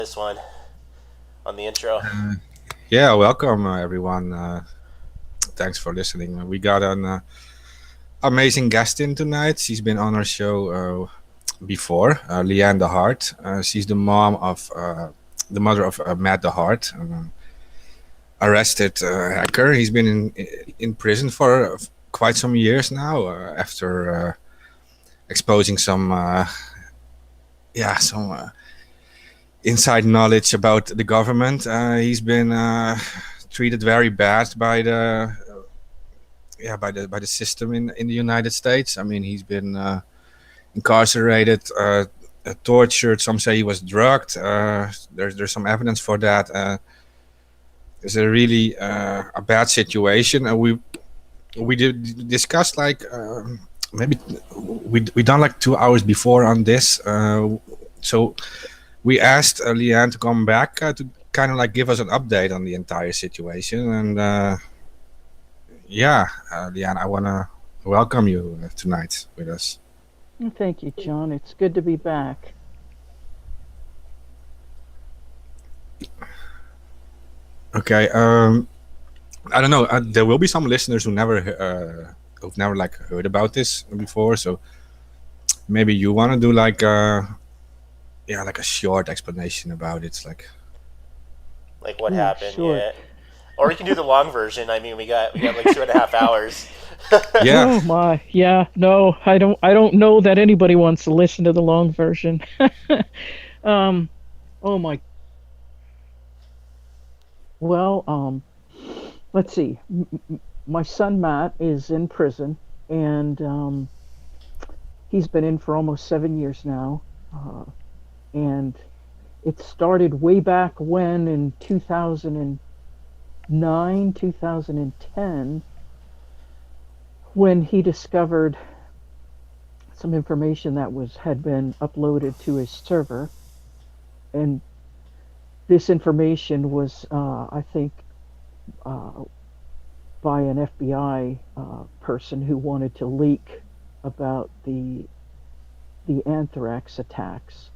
this one on the intro. Yeah, welcome everyone. Thanks for listening. We got an amazing guest in tonight. She's been on our show before, Leann DeHart. She's the mother of Matt DeHart, arrested hacker. He's been in prison for quite some years now after exposing some inside knowledge about the government. He's been treated very bad by the system in the United States. I mean, he's been incarcerated, tortured. Some say he was drugged. There's some evidence for that. It's a really a bad situation, and we did discuss like maybe we done like 2 hours before on this. So we asked Leann to come back to kind of like give us an update on the entire situation. And Leann, I want to welcome you tonight with us. Thank you, John. It's good to be back. Okay. I don't know. There will be some listeners who've never like heard about this before. So maybe you want to do like like a short explanation about it. It's Like what Ooh, happened, short. yeah. Or we can do the long version. I mean, we got like 2.5 hours. yeah. Oh my, yeah. No, I don't know that anybody wants to listen to the long version. um, oh my. Well, let's see. My son Matt is in prison, and he's been in for almost 7 years now. And it started way back when in 2009, 2010, when he discovered some information that had been uploaded to his server. And this information was, I think, uh, by an FBI person who wanted to leak about the anthrax attacks.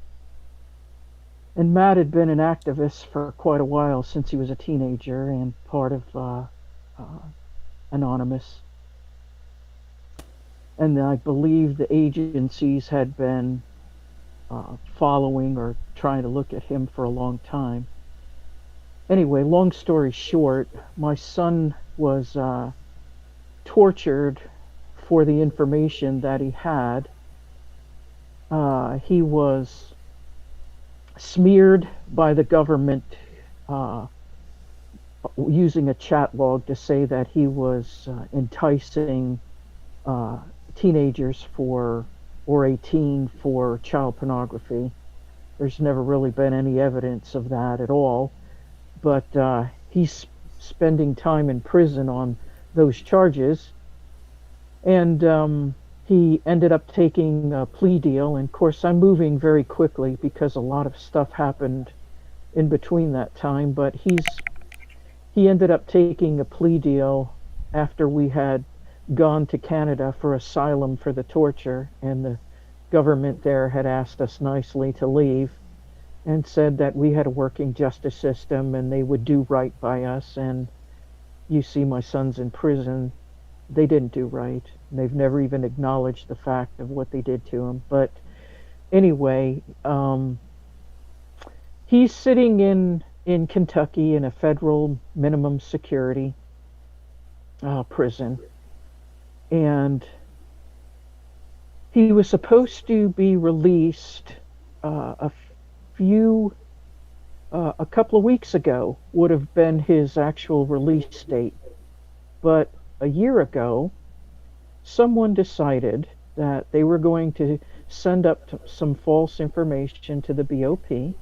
And Matt had been an activist for quite a while, since he was a teenager and part of Anonymous. And I believe the agencies had been following or trying to look at him for a long time. Anyway, long story short, my son was tortured for the information that he had. He was smeared by the government using a chat log to say that he was enticing teenagers or a teen for child pornography. There's never really been any evidence of that at all, but he's spending time in prison on those charges. And he ended up taking a plea deal. And of course, I'm moving very quickly because a lot of stuff happened in between that time. But he ended up taking a plea deal after we had gone to Canada for asylum for the torture, and the government there had asked us nicely to leave and said that we had a working justice system and they would do right by us. And you see, my son's in prison. They didn't do right. They've never even acknowledged the fact of what they did to him. But anyway, he's sitting in Kentucky in a federal minimum security prison. And he was supposed to be released few a couple of weeks ago, would have been his actual release date. But a year ago, someone decided that they were going to send up some false information to the BOP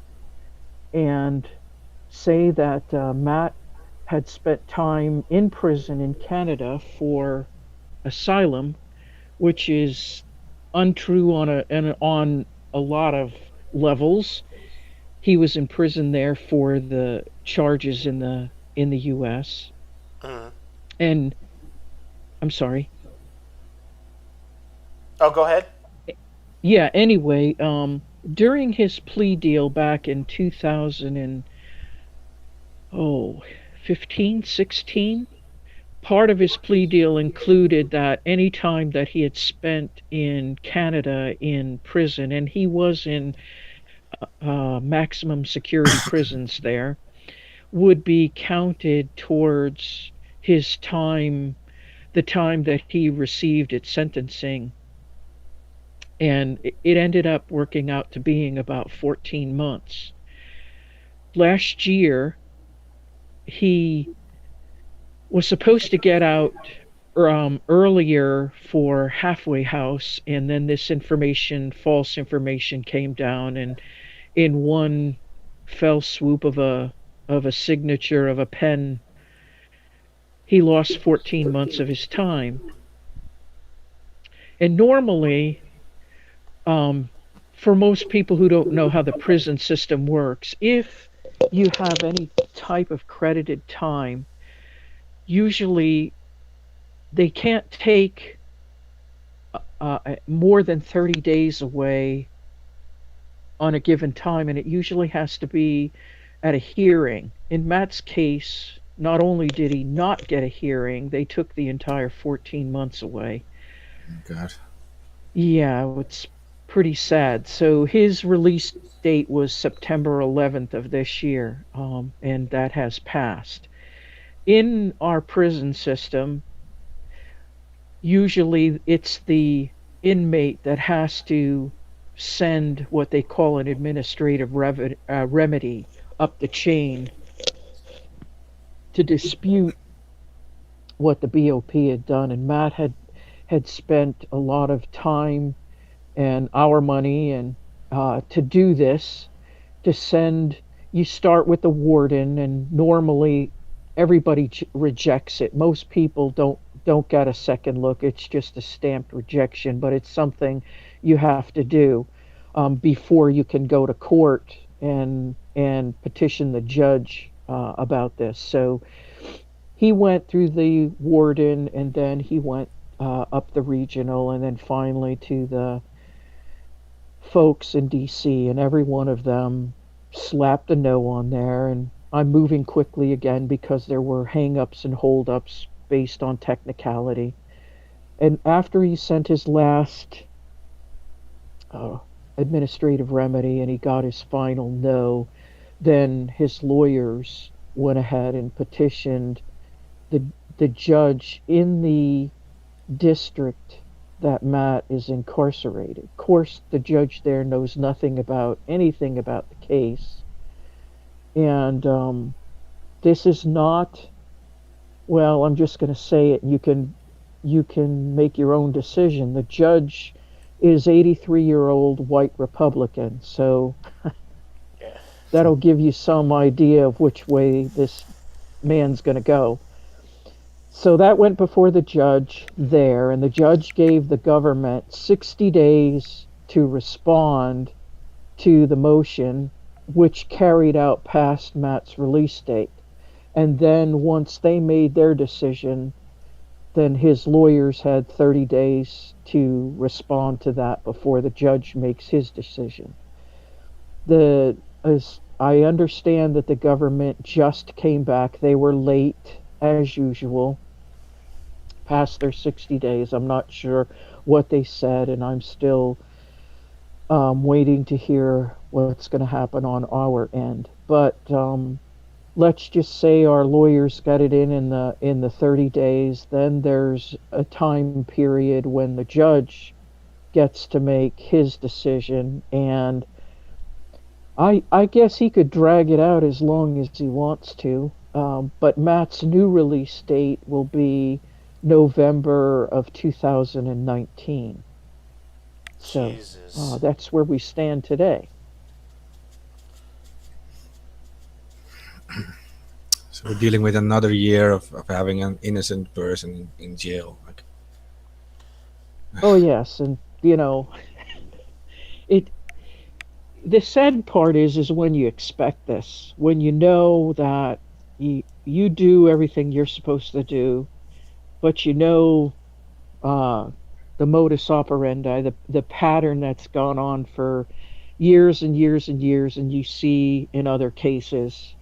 and say that Matt had spent time in prison in Canada for asylum, which is untrue on a lot of levels. He was in prison there for the charges in the U.S. Mhm. And I'm sorry. Oh, go ahead. Yeah. Anyway, During his plea deal back in 2000 and oh, 15, 16, part of his plea deal included that any time that he had spent in Canada in prison, and he was in maximum security prisons there, would be counted towards his time, the time that he received its sentencing. And it ended up working out to being about 14 months. Last year, he was supposed to get out earlier for halfway house, and then this information, false information, came down, and in one fell swoop of a signature of a pen, he lost 14 months of his time. And normally, um, for most people who don't know how the prison system works, if you have any type of credited time, usually they can't take more than 30 days away on a given time, and it usually has to be at a hearing. In Matt's case, not only did he not get a hearing, they took the entire 14 months away. God. Yeah, it's pretty sad. So his release date was September 11th of this year, and that has passed. In our prison system, usually it's the inmate that has to send what they call an administrative remedy up the chain to dispute what the BOP had done. And Matt had spent a lot of time and our money and to do this, to send. You start with the warden, and normally everybody rejects it. Most people don't get a second look. It's just a stamped rejection, but it's something you have to do before you can go to court and petition the judge about this. So he went through the warden, and then he went up the regional, and then finally to the folks in DC, and every one of them slapped a no on there. And I'm moving quickly again because there were hang-ups and hold-ups based on technicality. And after he sent his last administrative remedy and he got his final no, then his lawyers went ahead and petitioned the judge in the district that Matt is incarcerated. Of course, the judge there knows nothing about anything about the case. And this is not, well, I'm just going to say it. You can make your own decision. The judge is 83-year-old white Republican, so Yeah. that'll give you some idea of which way this man's going to go. So that went before the judge there, and the judge gave the government 60 days to respond to the motion, which carried out past Matt's release date. And then once they made their decision, then his lawyers had 30 days to respond to that before the judge makes his decision. As I understand that the government just came back. They were late, as usual, past their 60 days. I'm not sure what they said, and I'm still waiting to hear what's going to happen on our end. But let's just say our lawyers got it in the 30 days. Then there's a time period when the judge gets to make his decision, and I guess he could drag it out as long as he wants to. But Matt's new release date will be November of 2019. So Jesus. that's where we stand today. So we're dealing with another year of having an innocent person in jail. Like, Oh yes, and it. The sad part is when you expect this, when you know that you do everything you're supposed to do, but the modus operandi, the pattern that's gone on for years and years and years, and you see in other cases,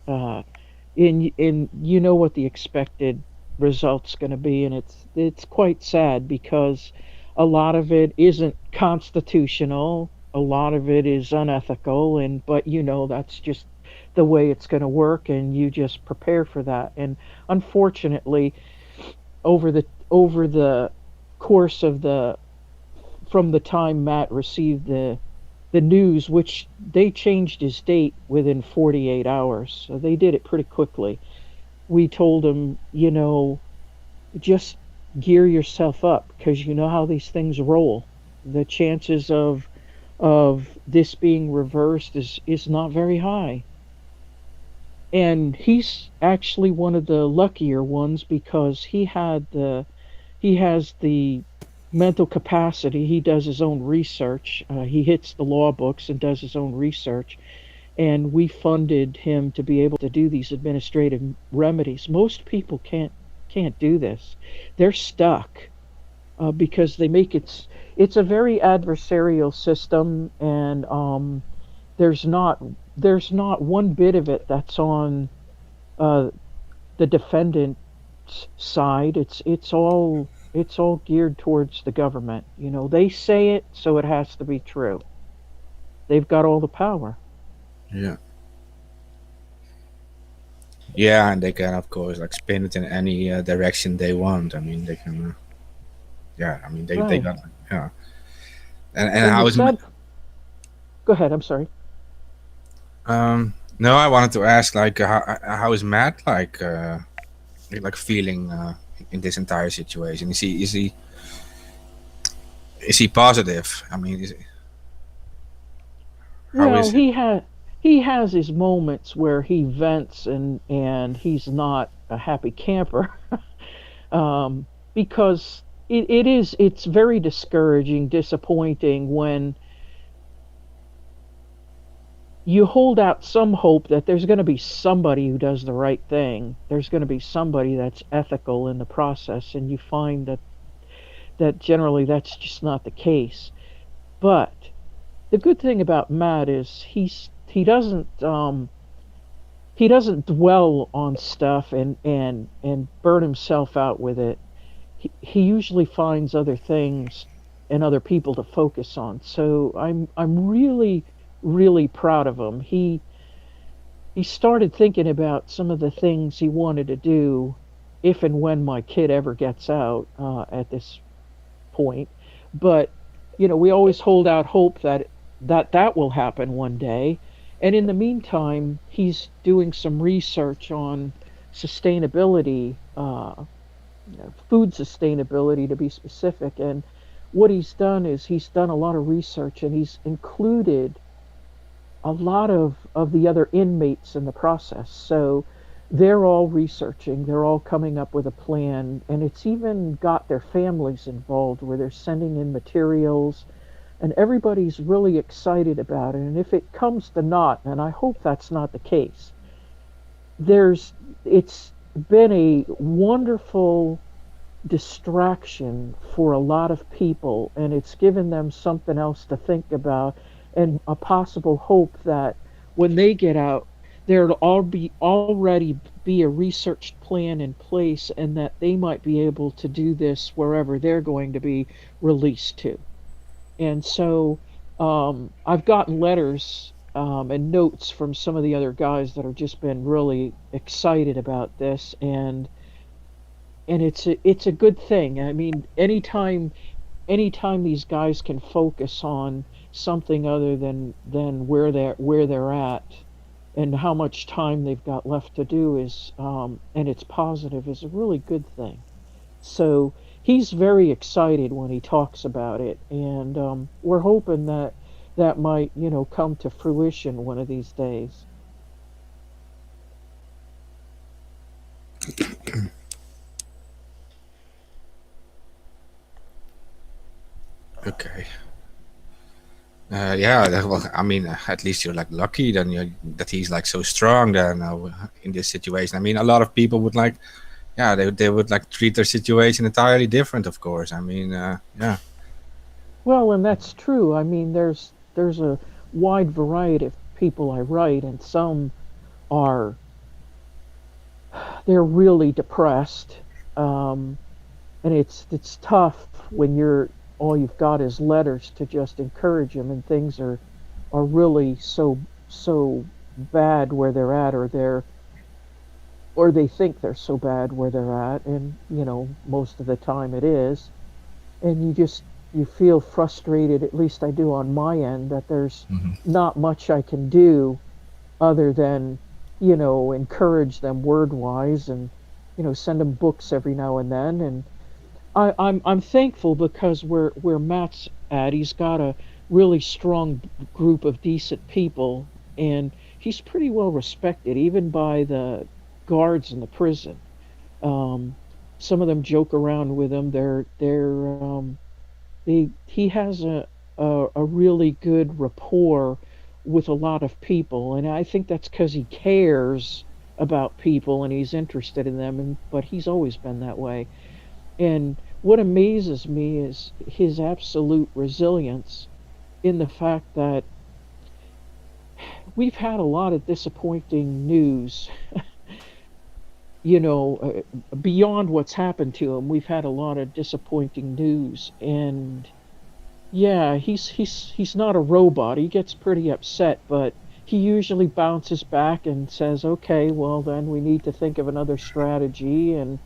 in you know what the expected result's going to be, and it's quite sad because a lot of it isn't constitutional, a lot of it is unethical, and but that's just the way it's going to work, and you just prepare for that. And unfortunately, over the course of the from the time Matt received the news, which they changed his date within 48 hours, so they did it pretty quickly. We told him, just gear yourself up because you know how these things roll. The chances of this being reversed is not very high. And he's actually one of the luckier ones because he has the mental capacity. He does his own research. He hits the law books and does his own research. And we funded him to be able to do these administrative remedies. Most people can't do this. They're stuck because they make it's a very adversarial system, and there's not there's not one bit of it that's on uh, the defendant's side. It's all geared towards the government. They say it, so it has to be true. They've got all the power. Yeah. Yeah, and they can of course like spin it in any direction they want. I mean, they can. Yeah, I mean they Right. got yeah. And And the how is sad. Go ahead. I'm sorry. no, I wanted to ask like how is Matt like feeling in this entire situation? Is he positive? I mean, how Well, is it? he has his moments where he vents, and he's not a happy camper. um, because it's very discouraging, disappointing when you hold out some hope that there's going to be somebody who does the right thing. There's going to be somebody that's ethical in the process, and you find that generally that's just not the case. But the good thing about Matt is he doesn't dwell on stuff and burn himself out with it. He usually finds other things and other people to focus on. So I'm really really proud of him. He started thinking about some of the things he wanted to do if and when my kid ever gets out at this point. But we always hold out hope that will happen one day. And in the meantime, he's doing some research on sustainability, food sustainability to be specific. And what he's done is he's done a lot of research, and he's included a lot of the other inmates in the process. So they're all researching, they're all coming up with a plan, and it's even got their families involved where they're sending in materials, and everybody's really excited about it. And if it comes to naught, and I hope that's not the case, there's it's been a wonderful distraction for a lot of people, and it's given them something else to think about and a possible hope that when they get out, there'll all be already be a researched plan in place, and that they might be able to do this wherever they're going to be released to. And so I've gotten letters and notes from some of the other guys that have just been really excited about this, and it's a good thing. I mean, anytime these guys can focus on something other than where they're at and how much time they've got left to do is and it's positive, is a really good thing. So he's very excited when he talks about it, and we're hoping that that might come to fruition one of these days. Okay. Yeah, well, I mean, at least you're like lucky then that he's like so strong then in this situation. I mean, a lot of people would like, yeah, they would like treat their situation entirely different, of course. I mean, yeah, Well, and that's true. I mean, there's a wide variety of people I write, and some are they're really depressed, um, and it's tough when you're all you've got is letters to just encourage them, and things are really so bad where they're at, or they think they're so bad where they're at, and most of the time it is, and you feel frustrated, at least I do on my end, that there's Hmm. not much I can do other than encourage them word wise, and send them books every now and then. And I'm thankful because where Matt's at, he's got a really strong group of decent people, and he's pretty well respected even by the guards in the prison. Um, some of them joke around with him. He has a really good rapport with a lot of people, and I think that's because he cares about people and he's interested in them. And but he's always been that way. And what amazes me is his absolute resilience in the fact that we've had a lot of disappointing news, beyond what's happened to him. We've had a lot of disappointing news, and yeah, he's not a robot. He gets pretty upset, but he usually bounces back and says, "Okay, well then we need to think of another strategy, and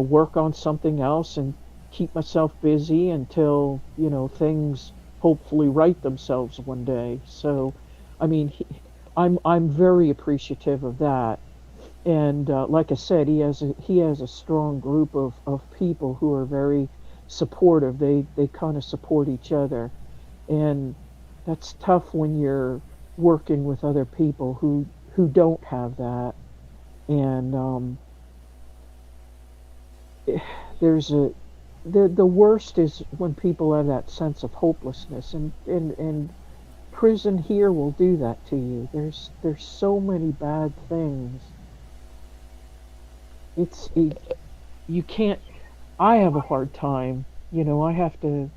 work on something else and keep myself busy until things hopefully right themselves one day." So I mean, I'm very appreciative of that. And like I said, he has a strong group of people who are very supportive. They kind of support each other, and that's tough when you're working with other people who don't have that. And there's a the worst is when people have that sense of hopelessness, and prison here will do that to you. There's so many bad things. You can't. I have a hard time. I have to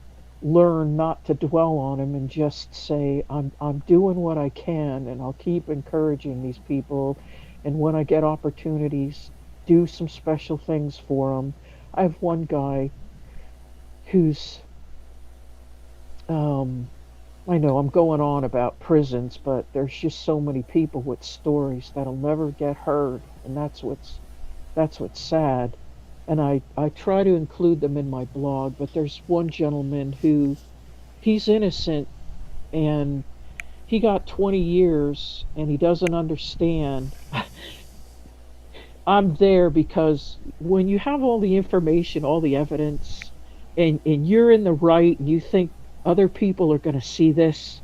learn not to dwell on them and just say I'm doing what I can, and I'll keep encouraging these people, and when I get opportunities, do some special things for them. I have one guy who's um I know I'm going on about prisons, but there's just so many people with stories that'll never get heard, and that's what's sad. And I try to include them in my blog, but there's one gentleman who he's innocent, and he got 20 years and he doesn't understand. I'm there because when you have all the information, all the evidence, and you're in the right, and you think other people are going to see this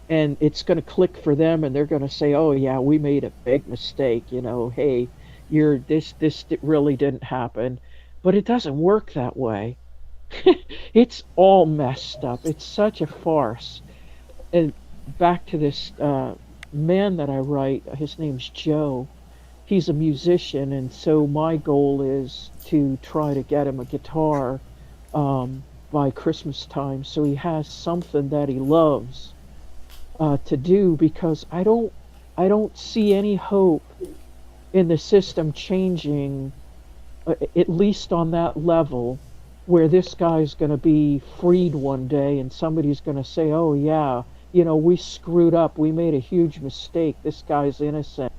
and it's going to click for them, and they're going to say, "Oh yeah, we made a big mistake, hey, you're this really didn't happen." But it doesn't work that way. It's all messed up. It's such a farce. And back to this man that I write, his name's Joe. He's a musician, and so my goal is to try to get him a guitar by Christmas time, so he has something that he loves to do, because I don't see any hope in the system changing, at least on that level, where this guy's going to be freed one day and somebody's going to say, "Oh yeah, we screwed up, we made a huge mistake, this guy's innocent."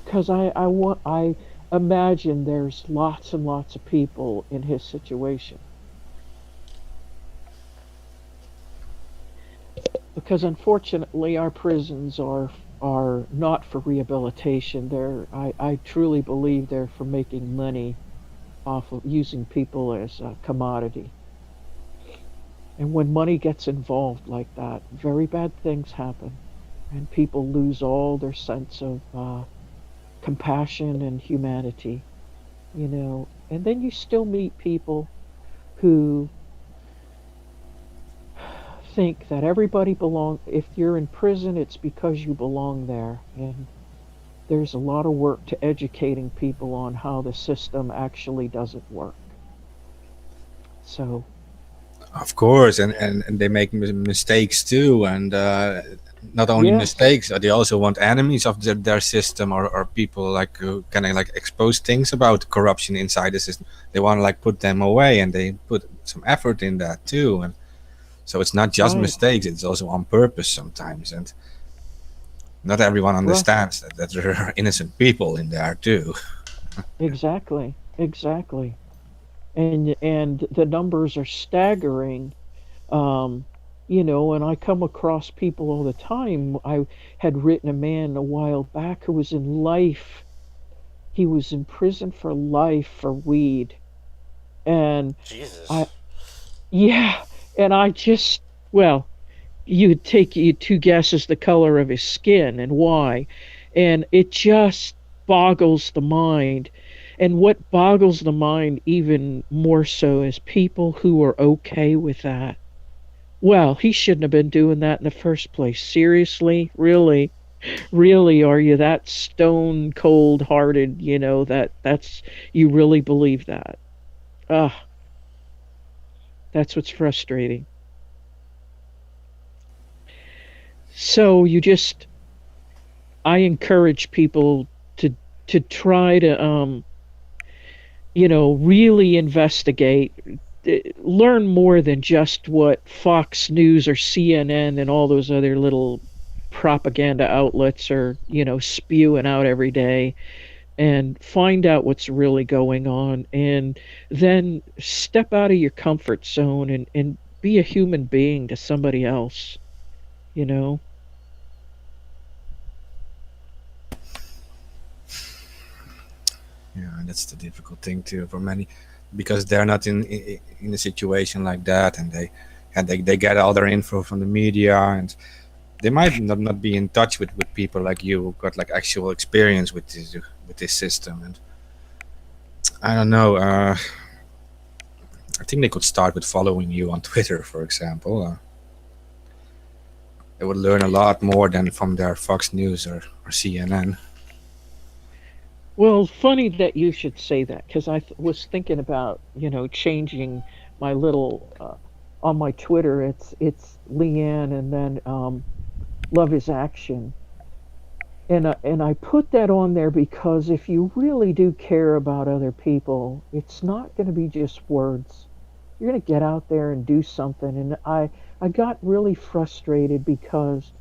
Because I imagine there's lots and lots of people in his situation, because unfortunately our prisons are not for rehabilitation. I truly believe they're for making money off of using people as a commodity. And when money gets involved like that, very bad things happen, and people lose all their sense of compassion and humanity. And then you still meet people who think that everybody belong. If you're in prison, it's because you belong there, and there's a lot of work to educating people on how the system actually doesn't work. So Of course, and they make mistakes too, and not only Yes. mistakes, they also want enemies of their system, or people like who kind of like expose things about corruption inside the system. They want to like put them away, and they put some effort in that too. And so it's not just Right. mistakes; it's also on purpose sometimes. And not everyone Right. understands that there are innocent people in there too. Exactly. Exactly. And the numbers are staggering. Um, and I come across people all the time. I had written a man a while back who was in life. He was in prison for life for weed. And I, Jesus. yeah, and I just, well, you take you two guesses the color of his skin and why. And it just boggles the mind. And what boggles the mind even more so is people who are okay with that. Well, he shouldn't have been doing that in the first place. Seriously? Really? Really, are you that stone cold hearted, that's you really believe that? Ah, that's what's frustrating. So you just I encourage people to try to really investigate, learn more than just what Fox News or CNN and all those other little propaganda outlets are, spewing out every day, and find out what's really going on, and then step out of your comfort zone and be a human being to somebody else, you know? Yeah, and that's the difficult thing too for many, because they're not in a situation like that, and they get all their info from the media, and they might not be in touch with people like you who got like actual experience with this system. And I don't know. I think they could start with following you on Twitter, for example. They would learn a lot more than from their Fox News or CNN. Well, funny that you should say that because was thinking about, changing my little on my Twitter. It's Leann and then Love is Action. And I put that on there because if you really do care about other people, it's not going to be just words. You're going to get out there and do something. And I got really frustrated because,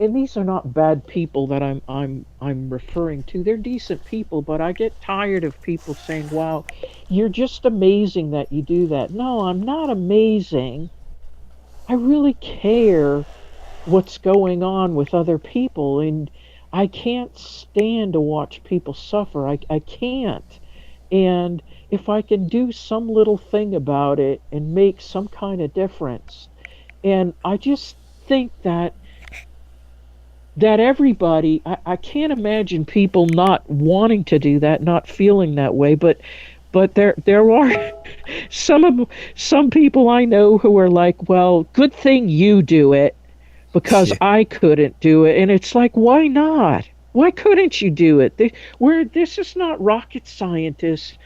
and these are not bad people that I'm referring to. They're decent people, but I get tired of people saying, "Wow, you're just amazing that you do that." No, I'm not amazing. I really care what's going on with other people, and I can't stand to watch people suffer. I can't. And if I can do some little thing about it and make some kind of difference, and I just think that everybody, I can't imagine people not wanting to do that, not feeling that way, but there are some people I know who are like, well, good thing you do it because Yeah. I couldn't do it. And it's like, why not? Why couldn't you do it? This is not rocket scientists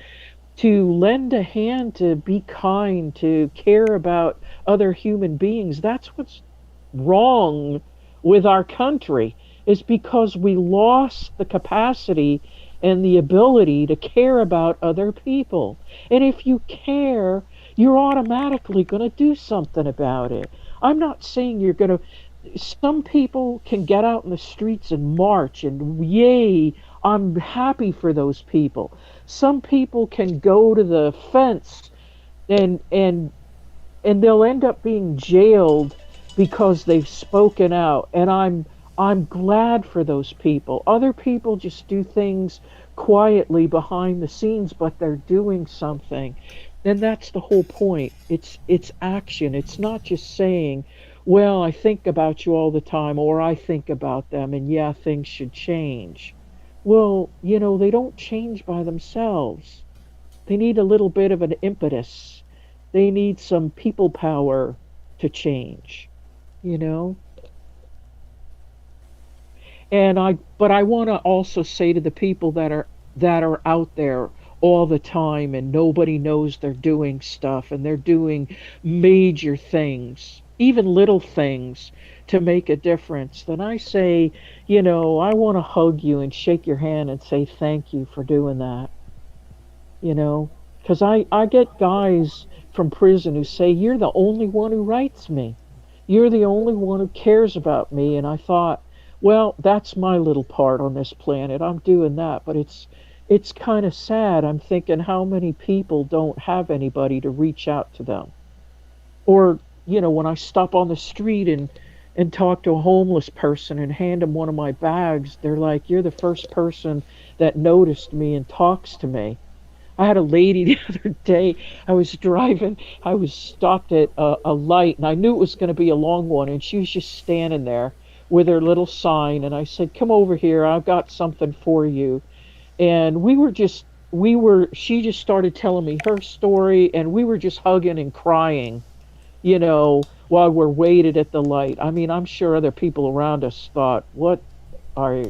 to lend a hand, to be kind, to care about other human beings. That's what's wrong with our country, is because we lost the capacity and the ability to care about other people. And if you care, you're automatically going to do something about it. I'm not saying you're going to, some people can get out in the streets and march, and yay, I'm happy for those people. Some people can go to the fence and and and they'll end up being jailed because they've spoken out, and I'm glad for those people. Other people just do things quietly behind the scenes, but they're doing something. And that's the whole point. It's action. It's not just saying, well, I think about you all the time, or I think about them, and yeah, things should change. Well, they don't change by themselves. They need a little bit of an impetus. They need some people power to change, you know? But I want to also say to the people that are out there all the time and nobody knows they're doing stuff and they're doing major things, even little things to make a difference, then I say, I want to hug you and shake your hand and say thank you for doing that, you know? Because I get guys from prison who say, you're the only one who writes me. You're the only one who cares about me. And I thought, well, that's my little part on this planet. I'm doing that. But it's kind of sad. I'm thinking how many people don't have anybody to reach out to them. Or, when I stop on the street and talk to a homeless person and hand them one of my bags, they're like, you're the first person that noticed me and talks to me. I had a lady the other day. I was driving. I was stopped at a light, and I knew it was going to be a long one. And she was just standing there with her little sign. And I said, "Come over here. I've got something for you." And she just started telling me her story, and we were just hugging and crying, while we're waited at the light. I mean, I'm sure other people around us thought, "What are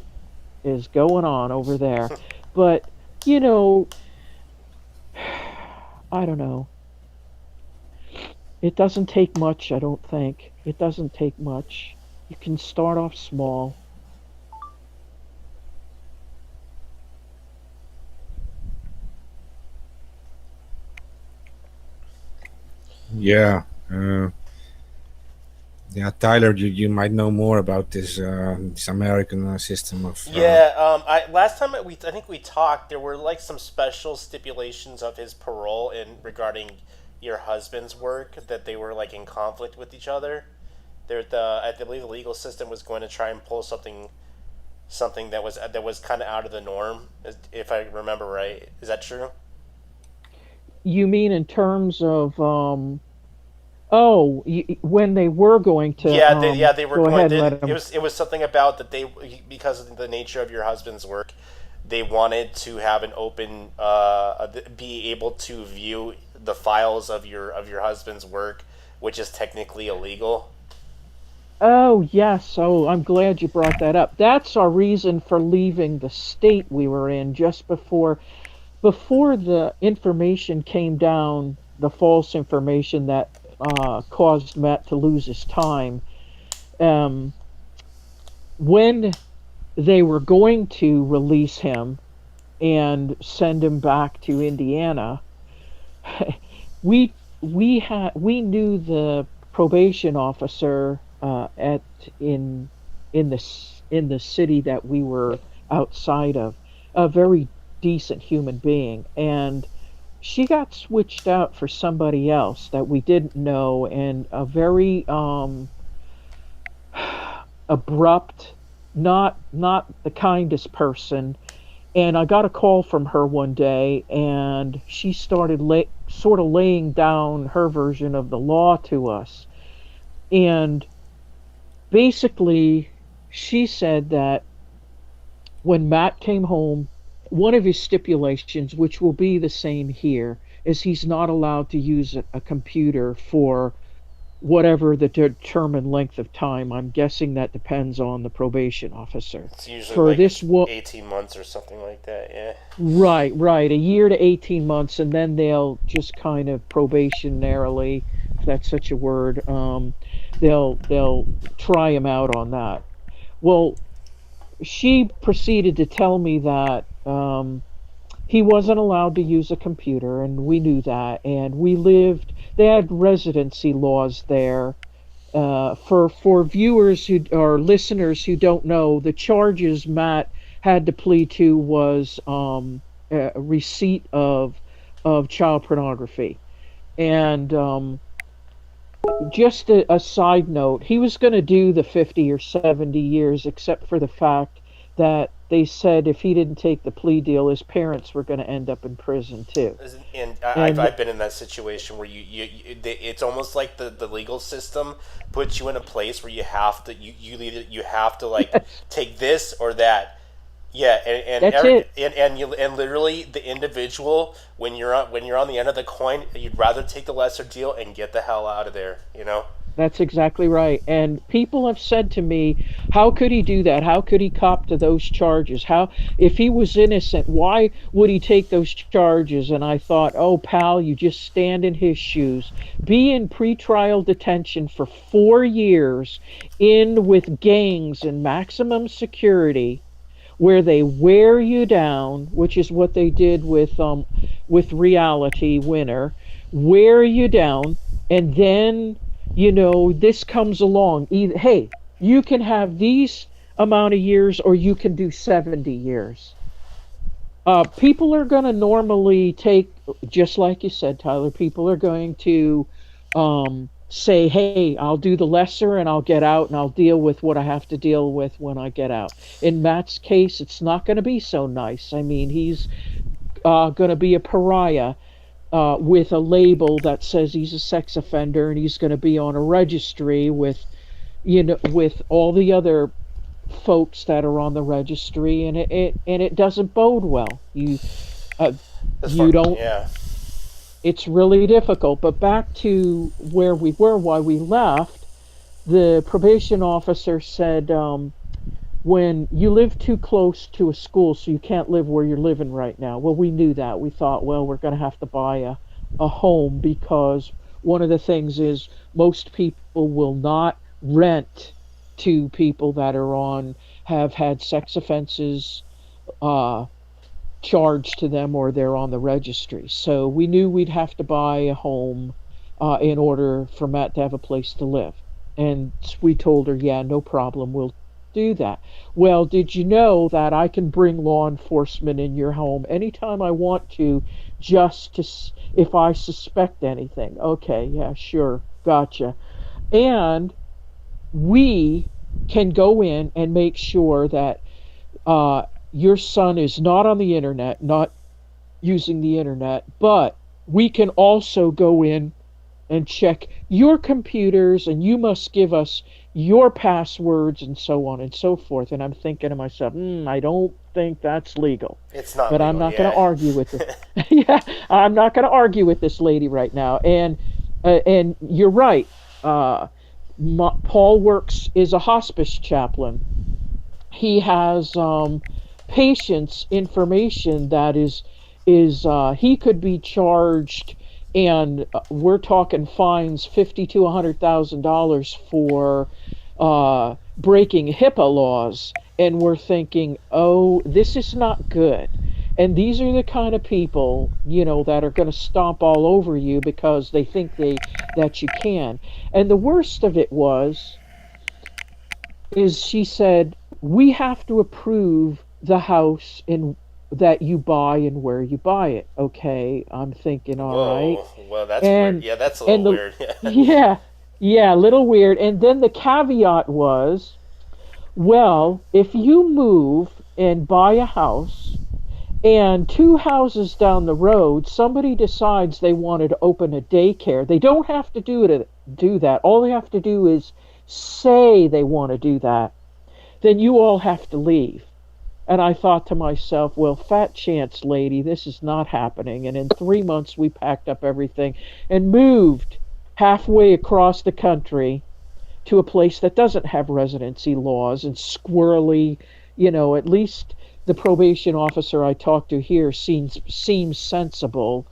is going on over there?" But you know, I don't know. It doesn't take much, I don't think. It doesn't take much. You can start off small. Yeah. Yeah, Tyler, you might know more about this American system of. Yeah, I last time I think we talked. There were like some special stipulations of his parole in regarding your husband's work that they were like in conflict with each other. I believe the legal system was going to try and pull something that was kind of out of the norm, if I remember right. Is that true? You mean in terms of oh, when they were going to Yeah, they were go going. ahead and let It them. was something about that they, because of the nature of your husband's work, they wanted to have an open, be able to view the files of your husband's work, which is technically illegal. Oh, yes. Oh, I'm glad you brought that up. That's our reason for leaving the state we were in just before the information came down, the false information that caused Matt to lose his time. Um, when they were going to release him and send him back to Indiana, we we knew the probation officer at in the city that we were outside of, a very decent human being, and she got switched out for somebody else that we didn't know, and a very abrupt, not the kindest person. And I got a call from her one day, and she started sort of laying down her version of the law to us. And basically, she said that when Matt came home, one of his stipulations, which will be the same here, is he's not allowed to use a computer for whatever the determined length of time. I'm guessing that depends on the probation officer. It's usually For like this one, 18 months or something like that. Yeah. right, right, a year to 18 months, and then they'll just kind of probationarily, if that's such a word, they'll try him out on that. Well, she proceeded to tell me that he wasn't allowed to use a computer, and we knew that. And we lived. They had residency laws there. For viewers who or listeners who don't know, the charges Matt had to plead to was receipt of child pornography. And just a side note, he was going to do the 50 or 70 years, except for the fact that they said if he didn't take the plea deal, his parents were going to end up in prison too. And And I've been in that situation where it's almost like the legal system puts you in a place where you have to like take this or that. Yeah, that's it. and literally the individual, when you're on the end of the coin, you'd rather take the lesser deal and get the hell out of there. You know. That's exactly right. And people have said to me, how could he do that? How could he cop to those charges? How, if he was innocent, why would he take those charges? And I thought, oh, pal, you just stand in his shoes. Be in pretrial detention for 4 years in with gangs and maximum security where they wear you down, which is what they did with Reality Winner, wear you down, and then this comes along. Either, hey, you can have these amount of years, or you can do 70 years. People are going to normally take, just like you said, Tyler. People are going to say, "Hey, I'll do the lesser, and I'll get out, and I'll deal with what I have to deal with when I get out." In Matt's case, it's not going to be so nice. I mean, he's going to be a pariah with a label that says he's a sex offender, and he's going to be on a registry with all the other folks that are on the registry, and it doesn't bode well. Uh, you don't. Yeah. It's really difficult. But back to where we were, why we left. The probation officer said, when you live too close to a school, so you can't live where you're living right now. Well, we knew that. We thought, well, we're going to have to buy a home, because one of the things is most people will not rent to people that have had sex offenses charged to them, or they're on the registry. So we knew we'd have to buy a home in order for Matt to have a place to live. And we told her, yeah, no problem, we'll do that. Well, did you know that I can bring law enforcement in your home anytime I want to, just to, if I suspect anything? Okay, yeah, sure, gotcha. And we can go in and make sure that your son is not on the internet, not using the internet, but we can also go in and check your computers, and you must give us your passwords and so on and so forth. And I'm thinking to myself, I don't think that's legal. It's not but legal, I'm not yeah. going to argue with it. Yeah, I'm not going to argue with this lady right now. And you're right. Paul works is a hospice chaplain. He has patients information that is he could be charged, and we're talking fines $50,000 to $100,000 for breaking HIPAA laws. And we're thinking, oh, this is not good. And these are the kind of people, that are going to stomp all over you because they think that you can. And the worst of it is she said, we have to approve the house that you buy and where you buy it. Okay, I'm thinking, all right. Well, that's weird. Yeah, that's a little weird. Yeah, a little weird. And then the caveat was, well, if you move and buy a house, and 2 houses down the road, somebody decides they wanted to open a daycare, they don't have to do that. All they have to do is say they want to do that. Then you all have to leave. And I thought to myself, well, fat chance, lady, this is not happening. And in 3 months, we packed up everything and moved halfway across the country to a place that doesn't have residency laws, and squirrely, at least the probation officer I talked to here seems sensible,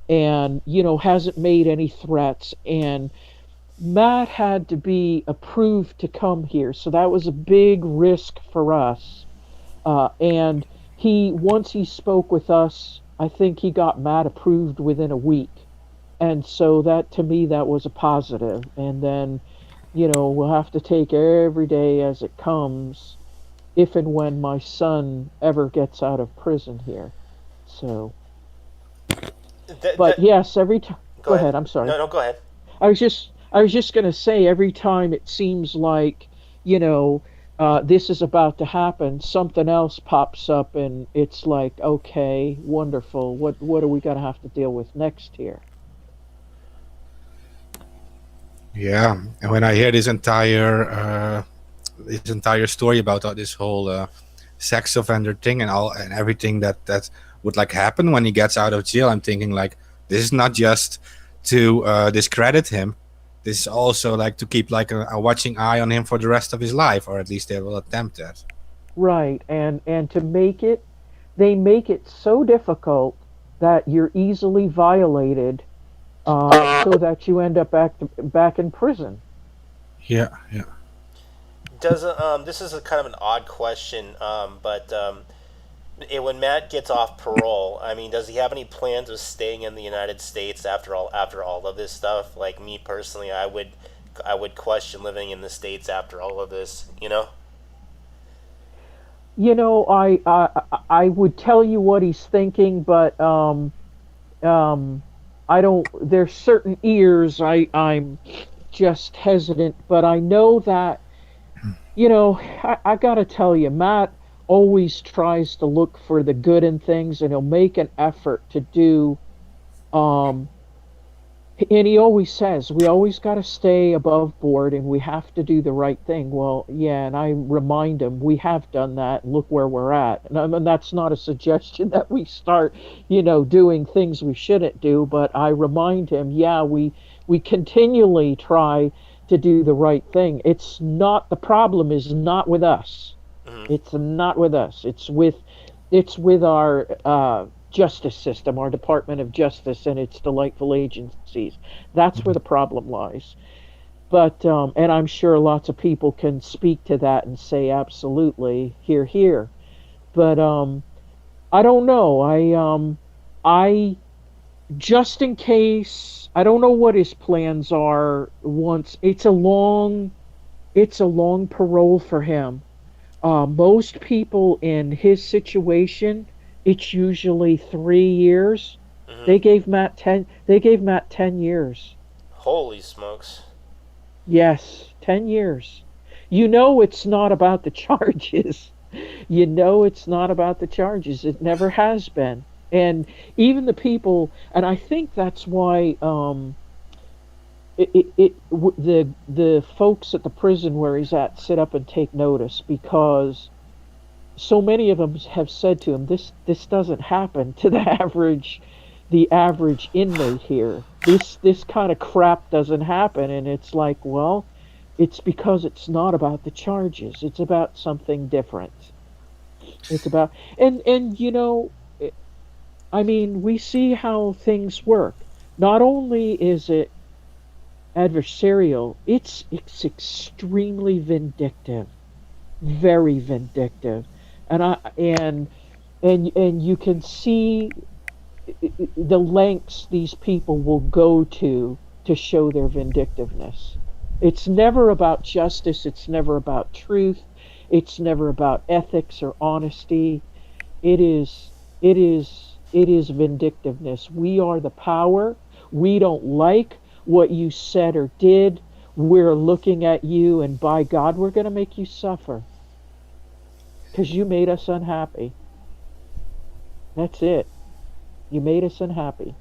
and, hasn't made any threats. And Matt had to be approved to come here. So that was a big risk for us. And once he spoke with us, I think he got Matt approved within a week. And so that, to me, that was a positive. And then, we'll have to take every day as it comes, if and when my son ever gets out of prison here. So, but yes, every time. Go ahead. I'm sorry. No, go ahead. I was just going to say, every time it seems like, this is about to happen, something else pops up, and it's like, okay, wonderful. What are we going to have to deal with next here? Yeah, and when I hear this entire story about this whole sex offender thing and everything that would happen when he gets out of jail, I'm thinking this is not just to discredit him. this is also like to keep like a watching eye on him for the rest of his life, or at least they will attempt that. Right, and to make it, they make it so difficult that you're easily violated, so that you end up back in prison. Yeah, yeah. Does this is a kind of an odd question, but when Matt gets off parole, I mean, does he have any plans of staying in the United States after all of this stuff? Like me personally, I would question living in the states after all of this. You know? You know, I would tell you what he's thinking, but um, I don't. There's certain ears I'm just hesitant, but I know that, I gotta tell you, Matt always tries to look for the good in things, and he'll make an effort to do. Um, and he always says we always got to stay above board, and we have to do the right thing. Well, yeah, and I remind him we have done that, and look where we're at. And I mean, that's not a suggestion that we start, doing things we shouldn't do, but I remind him, yeah, we continually try to do the right thing. It's not, the problem is not with us. Hmm. It's not with us. It's with our justice system, our Department of Justice, and its delightful agencies. That's where the problem lies. But and I'm sure lots of people can speak to that and say absolutely, here, here. But I don't know. I just in case, I don't know what his plans are. Once it's a long parole for him. Most people in his situation, it's usually 3 years. Hmm. They gave Matt 10 years. Holy smokes! Yes, 10 years. You know it's not about the charges. You know it's not about the charges. It never has been. And even the people, and I think that's why, the folks at the prison where he's at sit up and take notice, because so many of them have said to him, this doesn't happen to the average inmate here. This kind of crap doesn't happen, and it's like, well, it's because it's not about the charges. It's about something different. It's about, and I mean, we see how things work. Not only is it adversarial, it's extremely vindictive, very vindictive. And you can see the lengths these people will go to show their vindictiveness. It's never about justice, it's never about truth, it's never about ethics or honesty. It is vindictiveness. We are the power. We don't like what you said or did. We're looking at you, and by God, we're going to make you suffer because you made us unhappy. That's it. You made us unhappy.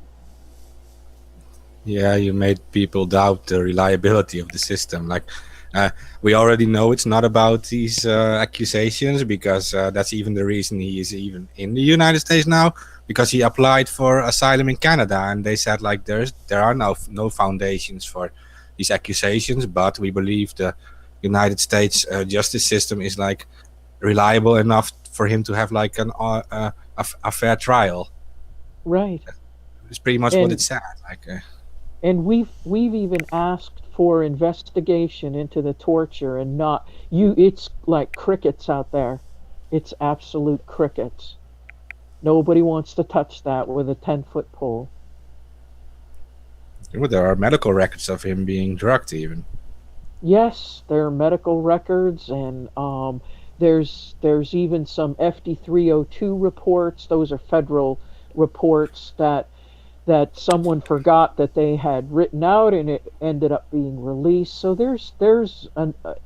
Yeah, you made people doubt the reliability of the system. Like, uh, we already know it's not about these accusations, because that's even the reason he is even in the United States now, because he applied for asylum in Canada, and they said like there are no foundations for these accusations, but we believe the United States justice system is like reliable enough for him to have like a fair trial. Right. It's pretty much what it And said. Like, and we've even asked for investigation into the torture, and not you. It's like crickets out there. It's absolute crickets. Nobody wants to touch that with a 10-foot pole. there are medical records of him being drugged even. Yes, there are medical records, and there's even some FD 302 reports. Those are federal reports that someone forgot that they had written out, and it ended up being released. So there's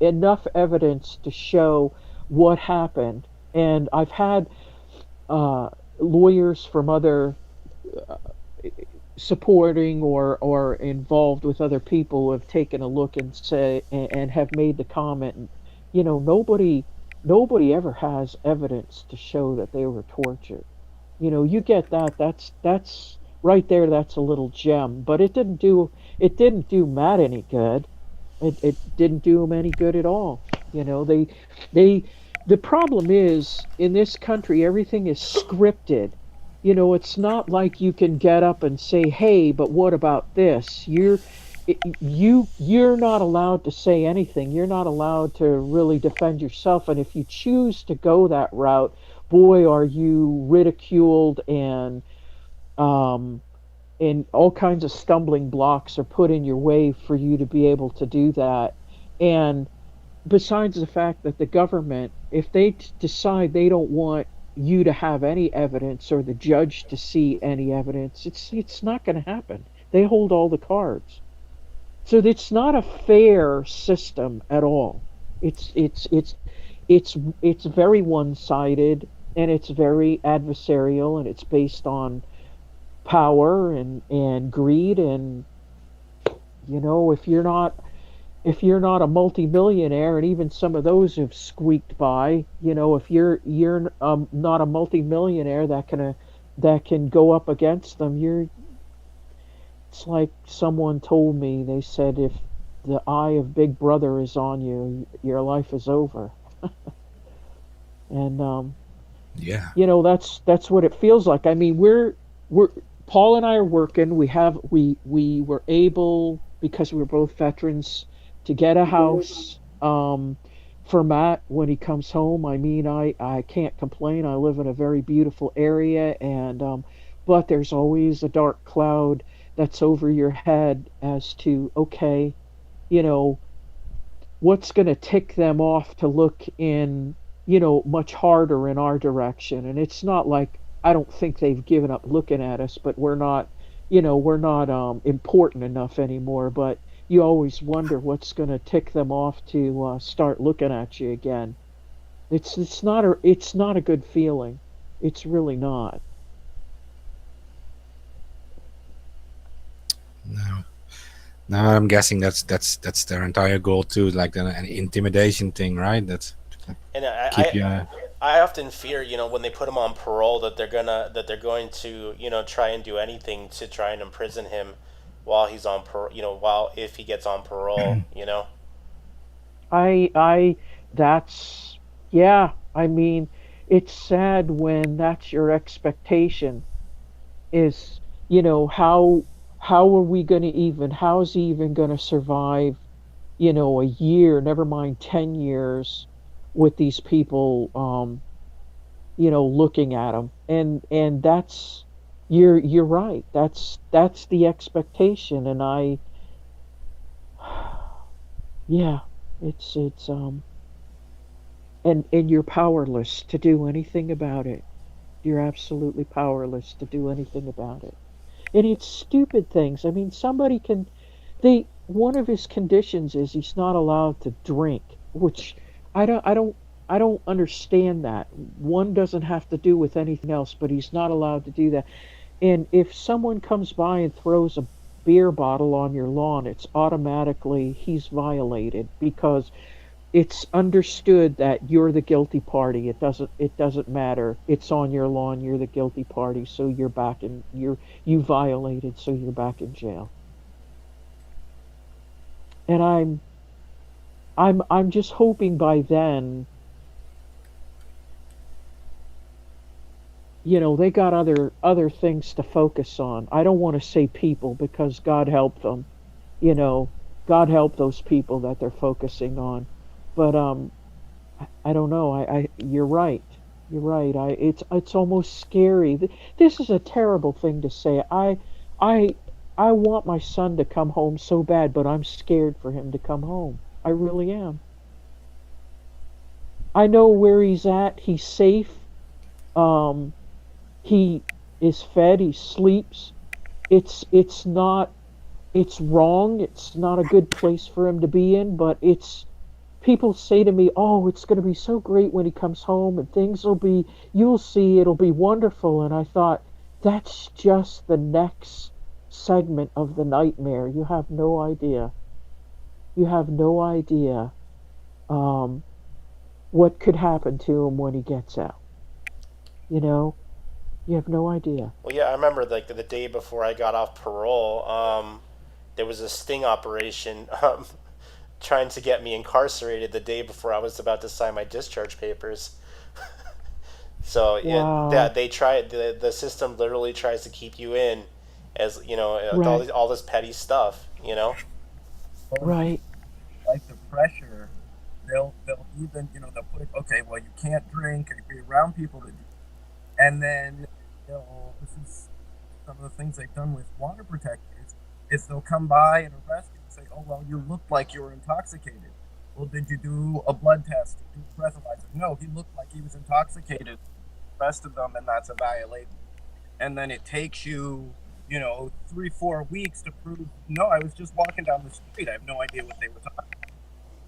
enough evidence to show what happened. And I've had lawyers from other supporting or involved with other people who have taken a look and say and have made the comment, nobody ever has evidence to show that they were tortured. You get that, that's right there, that's a little gem. But it didn't do Matt any good. It didn't do him any good at all. You know, they the problem is in this country everything is scripted. You know, it's not like you can get up and say, "Hey, but what about this?" You're not allowed to say anything. You're not allowed to really defend yourself. And if you choose to go that route, boy, are you ridiculed, um, and all kinds of stumbling blocks are put in your way for you to be able to do that. And besides the fact that the government, if they decide they don't want you to have any evidence or the judge to see any evidence, it's not going to happen. They hold all the cards. So it's not a fair system at all. It's very one-sided, and it's very adversarial, and it's based on power and greed. And if you're not a multimillionaire, and even some of those have squeaked by, if you're not a multimillionaire that can go up against them, it's like someone told me. They said, if the eye of Big Brother is on you, your life is over. And Yeah. that's what it feels like. I mean, we're Paul and I are working. We were able, because we're both veterans, to get a house for Matt when he comes home. I mean, I can't complain. I live in a very beautiful area, and but there's always a dark cloud that's over your head as to, okay, you know, what's going to tick them off to look in, much harder in our direction. And it's not like I don't think they've given up looking at us, but we're not important enough anymore. But you always wonder what's going to tick them off to start looking at you again. It's not a good feeling. It's really not. No. No, I'm guessing that's their entire goal too, like an intimidation thing, right? That's to And keep you. I often fear, when they put him on parole, that they're going to, try and do anything to try and imprison him while he's on parole, while if he gets on parole. I that's Yeah, I mean, it's sad when that's your expectation. Is how are we going to even how's he even going to survive, a year, never mind 10 years, with these people, looking at him. And you're right. That's the expectation. And yeah, it's and you're powerless to do anything about it. You're absolutely powerless to do anything about it. And it's stupid things. I mean, somebody can they one of his conditions is he's not allowed to drink, which I don't understand that. One doesn't have to do with anything else, but he's not allowed to do that. And if someone comes by and throws a beer bottle on your lawn, it's automatically he's violated, because it's understood that you're the guilty party. It doesn't matter. It's on your lawn, you're the guilty party, so you violated, so you're back in jail. And I'm just hoping by then, they got other things to focus on. I don't want to say people, because God help them. You know, God help those people that they're focusing on. But I don't know. You're right. You're right. It's almost scary. This is a terrible thing to say. I I want my son to come home so bad, but I'm scared for him to come home. I really am. I know where he's at. He's safe. Um, he is fed. He sleeps. It's not. It's wrong. It's not a good place for him to be in. But it's. People say to me, "Oh, it's going to be so great when he comes home, and things will be. You'll see. It'll be wonderful." And I thought, that's just the next segment of the nightmare. You have no idea. You have no idea um, what could happen to him when he gets out. You know, You have no idea. Well, yeah, I remember like the day before I got off parole. There was a sting operation trying to get me incarcerated the day before I was about to sign my discharge papers. So Wow. they try the system literally tries to keep you in as Right. all this petty stuff. Well, Right. like the pressure, they'll even they'll put okay, well you can't drink or be around people that do, and then this is some of the things they've done with water protectors is they'll come by and arrest you and say, oh well, you looked like you were intoxicated. Well, did you do a blood test? Did you do a breathalyzer? No, he looked like he was intoxicated. Arrested them, and that's a violation. And then it takes you, 3, 4 weeks to prove no, I was just walking down the street. I have no idea what they were talking about.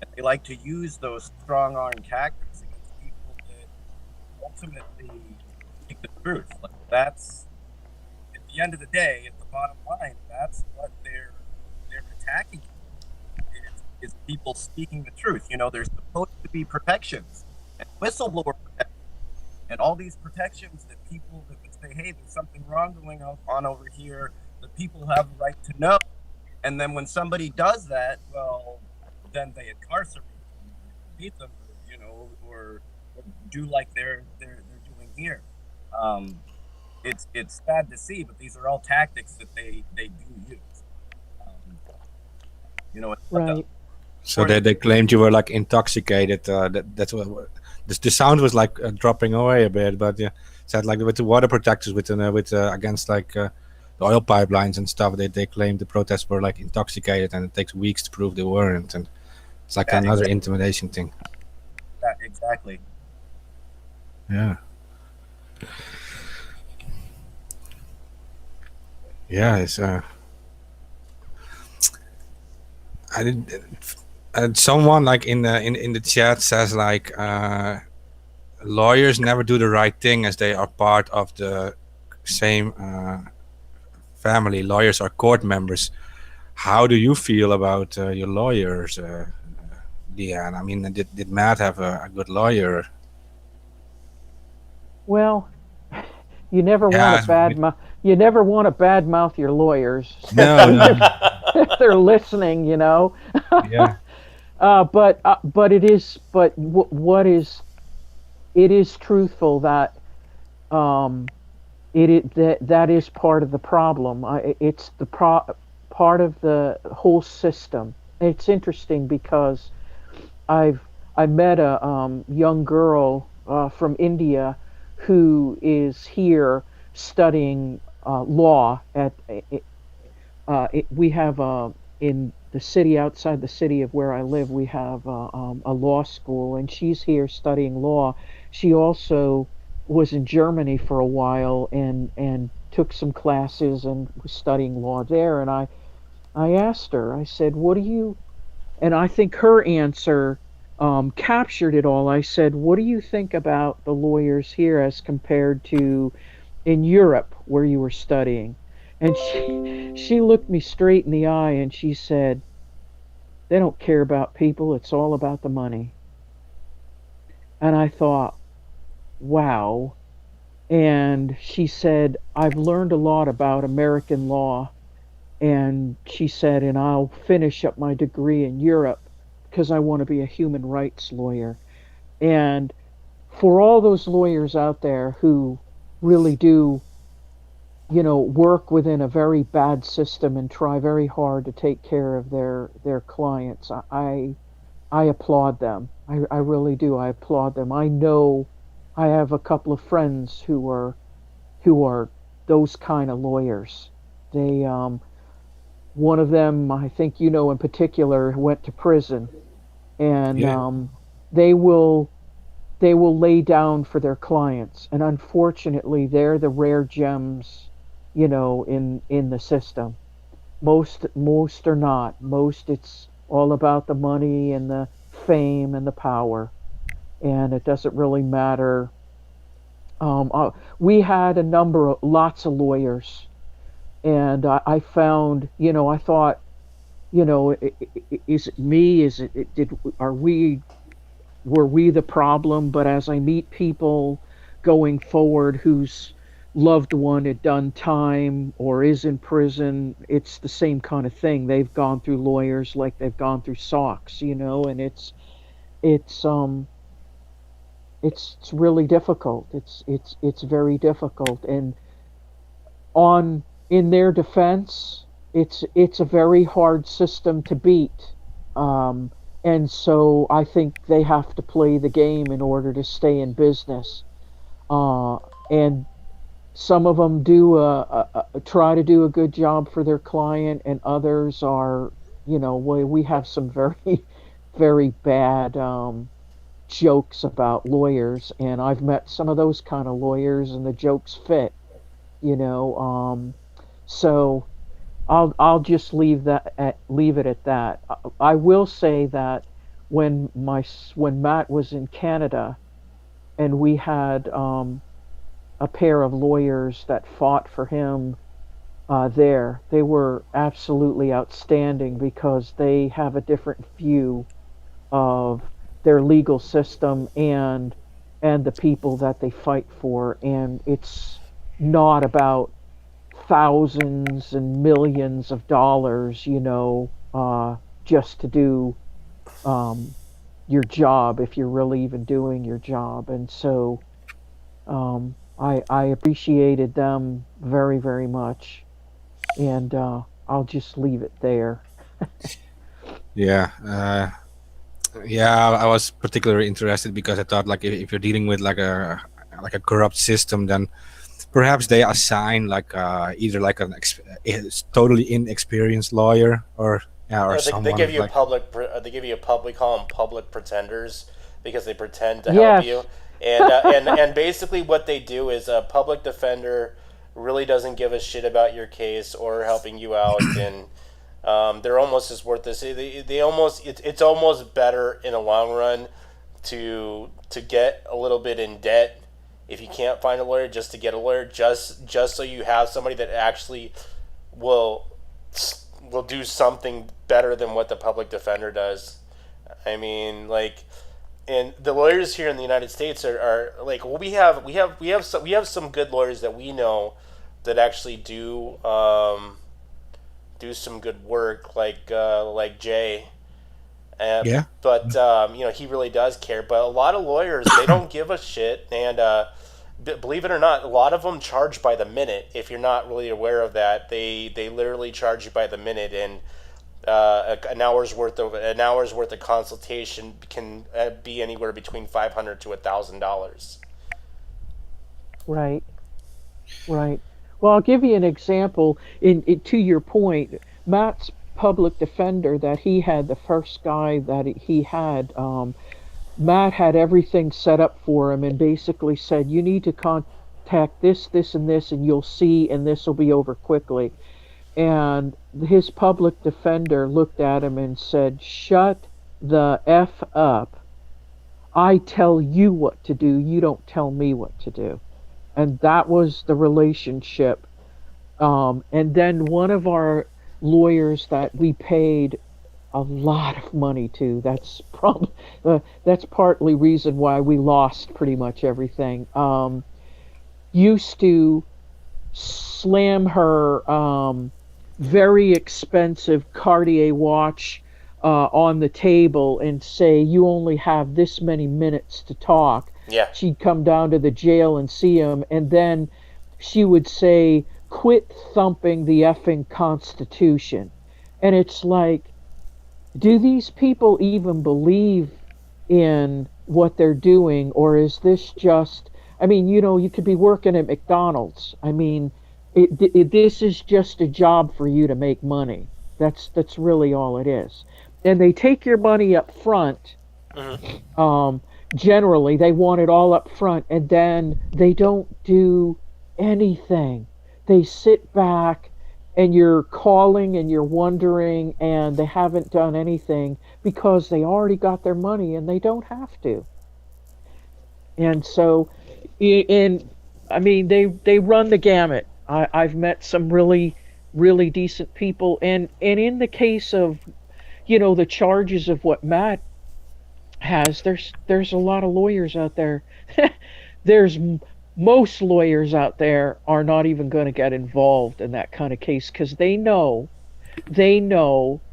And they like to use those strong arm tactics against people that ultimately speak the truth. Like that's at the end of the day, at the bottom line, that's what they're attacking is people speaking the truth. There's supposed to be protections and whistleblower protections and all these protections that people that would say, hey, there's something wrong going on over here, the people have the right to know. And then when somebody does that, well, then they incarcerate them, beat them, or do like they're doing here. Um, it's sad to see, but these are all tactics that they do use. Um, but the Right. So important they claimed you were like intoxicated. That's what the sound was like dropping away a bit, but yeah, said like with the water protectors with against like the oil pipelines and stuff. They claimed the protests were like intoxicated, and it takes weeks to prove they weren't, and it's like that another intimidation thing. exactly. Yeah, yeah. It's I did. Someone like in the chat says like lawyers never do the right thing as they are part of the same family. Lawyers are court members. How do you feel about your lawyers, Leann? I mean, did Matt have a good lawyer? Well, you never want to Yeah, bad mouth. You never want to bad mouth your lawyers, no, especially no, if they're listening. yeah, But it is. But what is it is truthful that um that is part of the problem. It's part of the whole system. It's interesting because I've I met a young girl from India who is here studying law we have in the city outside the city of where I live we have a law school, and she's here studying law. She also was in Germany for a while and took some classes and was studying law there, and I asked her, I said, what do you, and I think her answer captured it all. I said, what do you think about the lawyers here as compared to in Europe where you were studying? And she looked me straight in the eye and she said, they don't care about people, it's all about the money. And I thought, wow. And she said, I've learned a lot about American law. And she said, and I'll finish up my degree in Europe because I want to be a human rights lawyer. And for all those lawyers out there who really do, work within a very bad system and try very hard to take care of their clients, I applaud them. I really do. I applaud them. I know I have a couple of friends who are those kind of lawyers. They one of them, I think in particular, went to prison, and yeah, they will they will lay down for their clients, and unfortunately they're the rare gems, in the system. Most are not. Most, it's all about the money and the fame and the power, and it doesn't really matter. We had lots of lawyers, and I found, I thought, is it me? Is it did are we were we the problem? But as I meet people going forward loved one had done time or is in prison, it's the same kind of thing. They've gone through lawyers like they've gone through socks, and it's it's really difficult. It's very difficult. And on in their defense, it's a very hard system to beat. Um, and so I think they have to play the game in order to stay in business. And some of them do try to do a good job for their client, and others are, we have some very, very bad jokes about lawyers, and I've met some of those kind of lawyers, and the jokes fit, you know. So I'll just leave it at that. I will say that when Matt was in Canada, and we had a pair of lawyers that fought for him there. They were absolutely outstanding because they have a different view of their legal system and the people that they fight for, and it's not about thousands and millions of dollars, just to do your job, if you're really even doing your job. And so I appreciated them very, very much, and I'll just leave it there. Yeah. Yeah, I was particularly interested because I thought like if you're dealing with like a corrupt system, then perhaps they assign like either like totally inexperienced lawyer or yeah or They someone give you like they give you a public, call them public pretenders, because they pretend to help you. Yes. And basically what they do is a public defender really doesn't give a shit about your case or helping you out, and they're almost as worthless. They almost it's almost better in the long run to get a little bit in debt if you can't find a lawyer, just to get a lawyer, just so you have somebody that actually will will do something better than what the public defender does. I mean, like, and the lawyers here in the United States are like, well, we have some good lawyers that we know that actually do some good work, like Jay. yeah But he really does care. But a lot of lawyers, they don't give a shit, and believe it or not, a lot of them charge by the minute. If you're not really aware of that, they literally charge you by the minute, and an hour's worth of consultation can be anywhere between $500 to $1,000. Right, right. Well, I'll give you an example. To your point, Matt's public defender that he had, the first guy that he had, Matt had everything set up for him and basically said, you need to contact this, and this, and you'll see, and this will be over quickly. And his public defender looked at him and said, shut the F up. I tell you what to do. You don't tell me what to do. And that was the relationship. And then one of our lawyers that we paid a lot of money to, that's partly reason why we lost pretty much everything, used to slam her very expensive Cartier watch on the table and say, you only have this many minutes to talk. Yeah. She'd come down to the jail and see him, and then she would say, quit thumping the effing Constitution. And it's like, do these people even believe in what they're doing, or is this just, I mean, you could be working at McDonald's. I mean, this is just a job for you to make money. That's really all it is. And they take your money up front. Mm-hmm. Generally, they want it all up front, and then they don't do anything. They sit back, and you're calling and you're wondering, and they haven't done anything because they already got their money and they don't have to. And so, I mean, they run the gamut. I've met some really, really decent people, and in the case of, the charges of what Matt has, there's a lot of lawyers out there. There's most lawyers out there are not even going to get involved in that kind of case because they know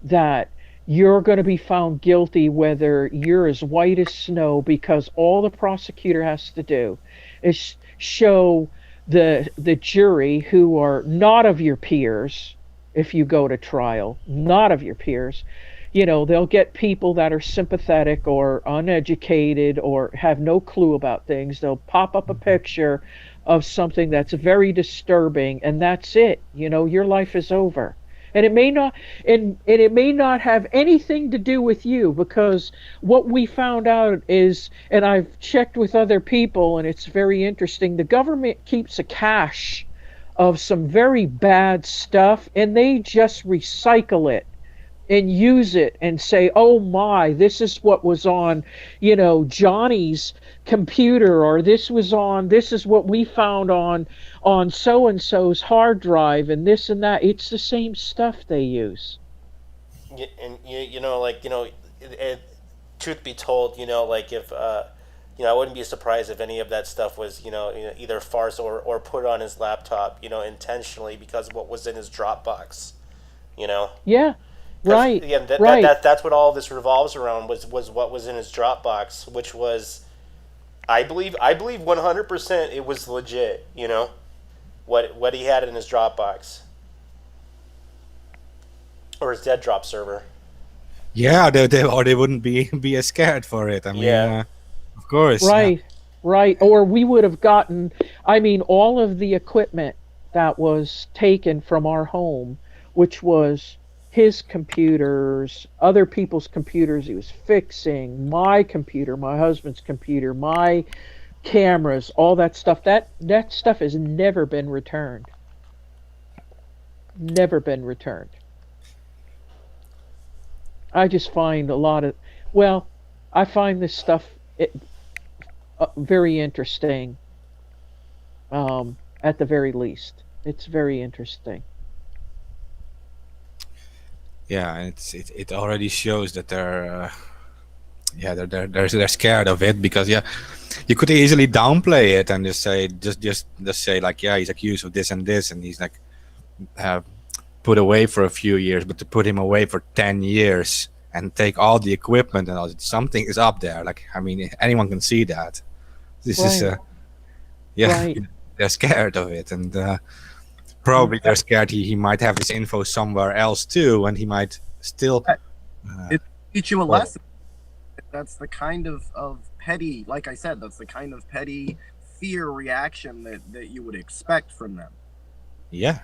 that you're going to be found guilty whether you're as white as snow, because all the prosecutor has to do is show the jury, who are not of your peers, if you go to trial, not of your peers. They'll get people that are sympathetic or uneducated or have no clue about things. They'll pop up a picture of something that's very disturbing, and that's it. Your life is over. And it may not have anything to do with you, because what we found out is, and I've checked with other people, and it's very interesting, the government keeps a cache of some very bad stuff, and they just recycle it and use it and say, oh my, this is what was on, Johnny's computer, or this is what we found on so and so's hard drive, and this and that. It's the same stuff they use. And truth be told, like if I wouldn't be surprised if any of that stuff was, either farce or put on his laptop, intentionally, because of what was in his Dropbox, you know. Yeah, 'Cause, right, again, right. that's what all this revolves around, was what was in his Dropbox, which was, I believe 100% it was legit. What he had in his Dropbox, or his dead drop server. Yeah, they wouldn't be as scared for it. I mean, Yeah. of course. Yeah. Right, right. Or we would have gotten, I mean, all of the equipment that was taken from our home, which was his computers, other people's computers he was fixing, my computer, my husband's computer, my cameras, all that stuff. That stuff has never been returned. Never been returned. I just find a lot of, well, I find this stuff very interesting. At the very least, it's very interesting. Yeah, and it already shows that they're scared of it, because you could easily downplay it and just say like, yeah, he's accused of this and this, and he's like uh, put away for a few years, but to put him away for 10 years and take all the equipment and all, something is up there. Like, I mean, anyone can see that. This is Right, yeah, right. they're scared of it, and probably they're scared he might have this info somewhere else too, and he might still. It teach you a Well, lesson. That's the kind of petty, like I said, that's the kind of petty fear reaction that you would expect from them. yeah,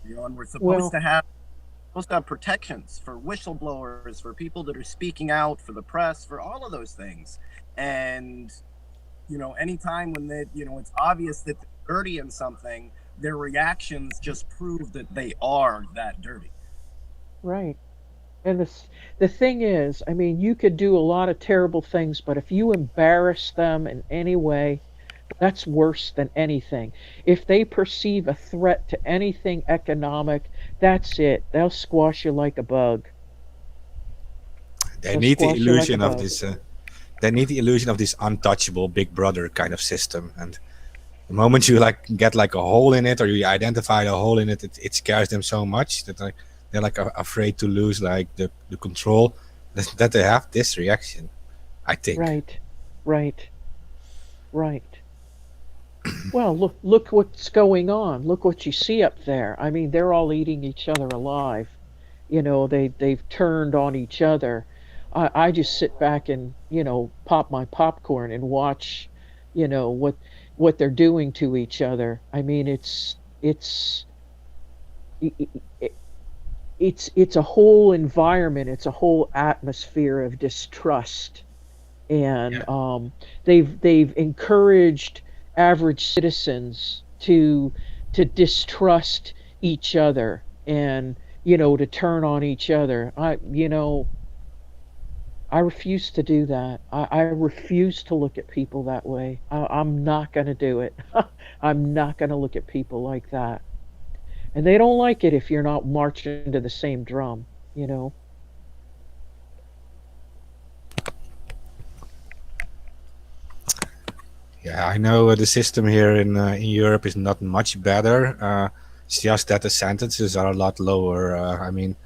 And we're Well, supposed to have protections for whistleblowers, for people that are speaking out, for the press, for all of those things. And anytime when it's obvious that they're dirty in something, their reactions just prove that they are that dirty. right. And the thing is, I mean, you could do a lot of terrible things, but if you embarrass them in any way, that's worse than anything. If they perceive a threat to anything economic, that's it. They'll squash you like a bug. they They'll need the squash you like a illusion of bug. this. They need the illusion of this untouchable Big Brother kind of system, and the moment you like get like a hole in it, or you identify a hole in it, it scares them so much that like they're like afraid to lose like the control, that they have this reaction, I think. Right, right, right. Well, look what's going on. Look what you see up there. I mean, they're all eating each other alive. They've turned on each other. I just sit back and pop my popcorn and watch, what they're doing to each other. I mean, i- i- it's a whole environment. It's a whole atmosphere of distrust, Yeah. and they've encouraged average citizens to distrust each other, and to turn on each other. I refuse to do that. I refuse to look at people that way. I'm not going to do it. I'm not going to look at people like that. And they don't like it if you're not marching to the same drum, you know. Yeah, I know the system here in Europe is not much better. It's just that the sentences are a lot lower. I mean,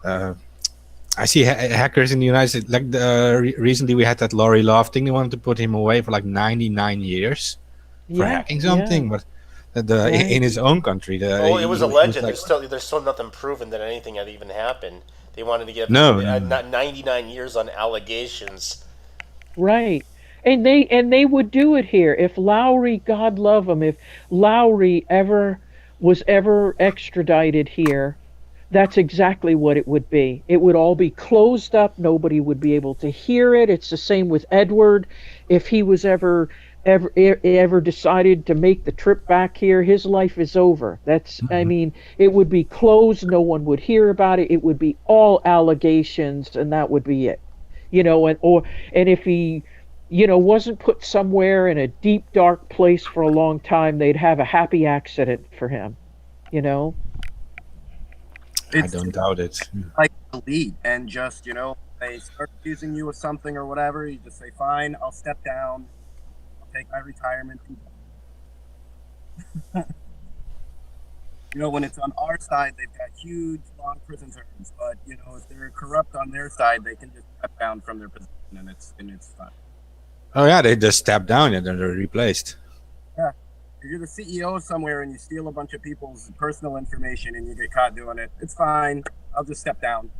uh, I see hackers in the United States. Like recently, we had that Lori Love thing. They wanted to put him away for like 99 years for Yeah, hacking yeah, something, but right. in his own country, Well, it was he alleged. was like, There's still nothing proven that anything had even happened. They wanted to give him no, no, no. 99 years on allegations. Right. And they would do it here. If Lowry, God love him, if Lowry ever was ever extradited here, that's exactly what it would be. It would all be closed up. Nobody would be able to hear it. It's the same with Edward. If he was ever decided to make the trip back here, his life is over. That's, I mean, it would be closed. No one would hear about it. It would be all allegations, and that would be it. And if he wasn't put somewhere in a deep dark place for a long time, they'd have a happy accident for him, you know. I It's don't doubt it. like delete and just, they start accusing you of something or whatever, you just say, fine, I'll step down, I'll take my retirement. When it's on our side, they've got huge, long prison terms. But if they're corrupt on their side, they can just step down from their position, and it's fine. Oh yeah, they just step down and then they're replaced. Yeah, if you're the CEO somewhere and you steal a bunch of people's personal information and you get caught doing it, it's fine. I'll just step down.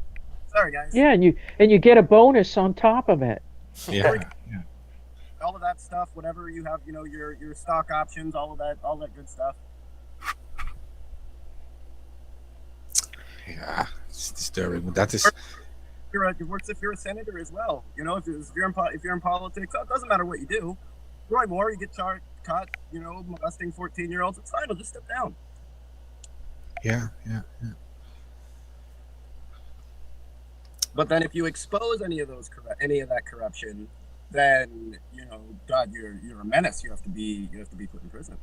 Sorry, guys. Yeah, and you get a bonus on top of it. Yeah. All of that stuff, whatever you have, your stock options, all that good stuff. Yeah, it's disturbing. But that is, It works if you're a senator as well. If you're in politics, it doesn't matter what you do. Roy Moore, you get caught, molesting 14-year-olds. It's fine. I'll just step down. yeah. But then if you expose any of that corruption, then God, you're a menace. You have to be put in prison.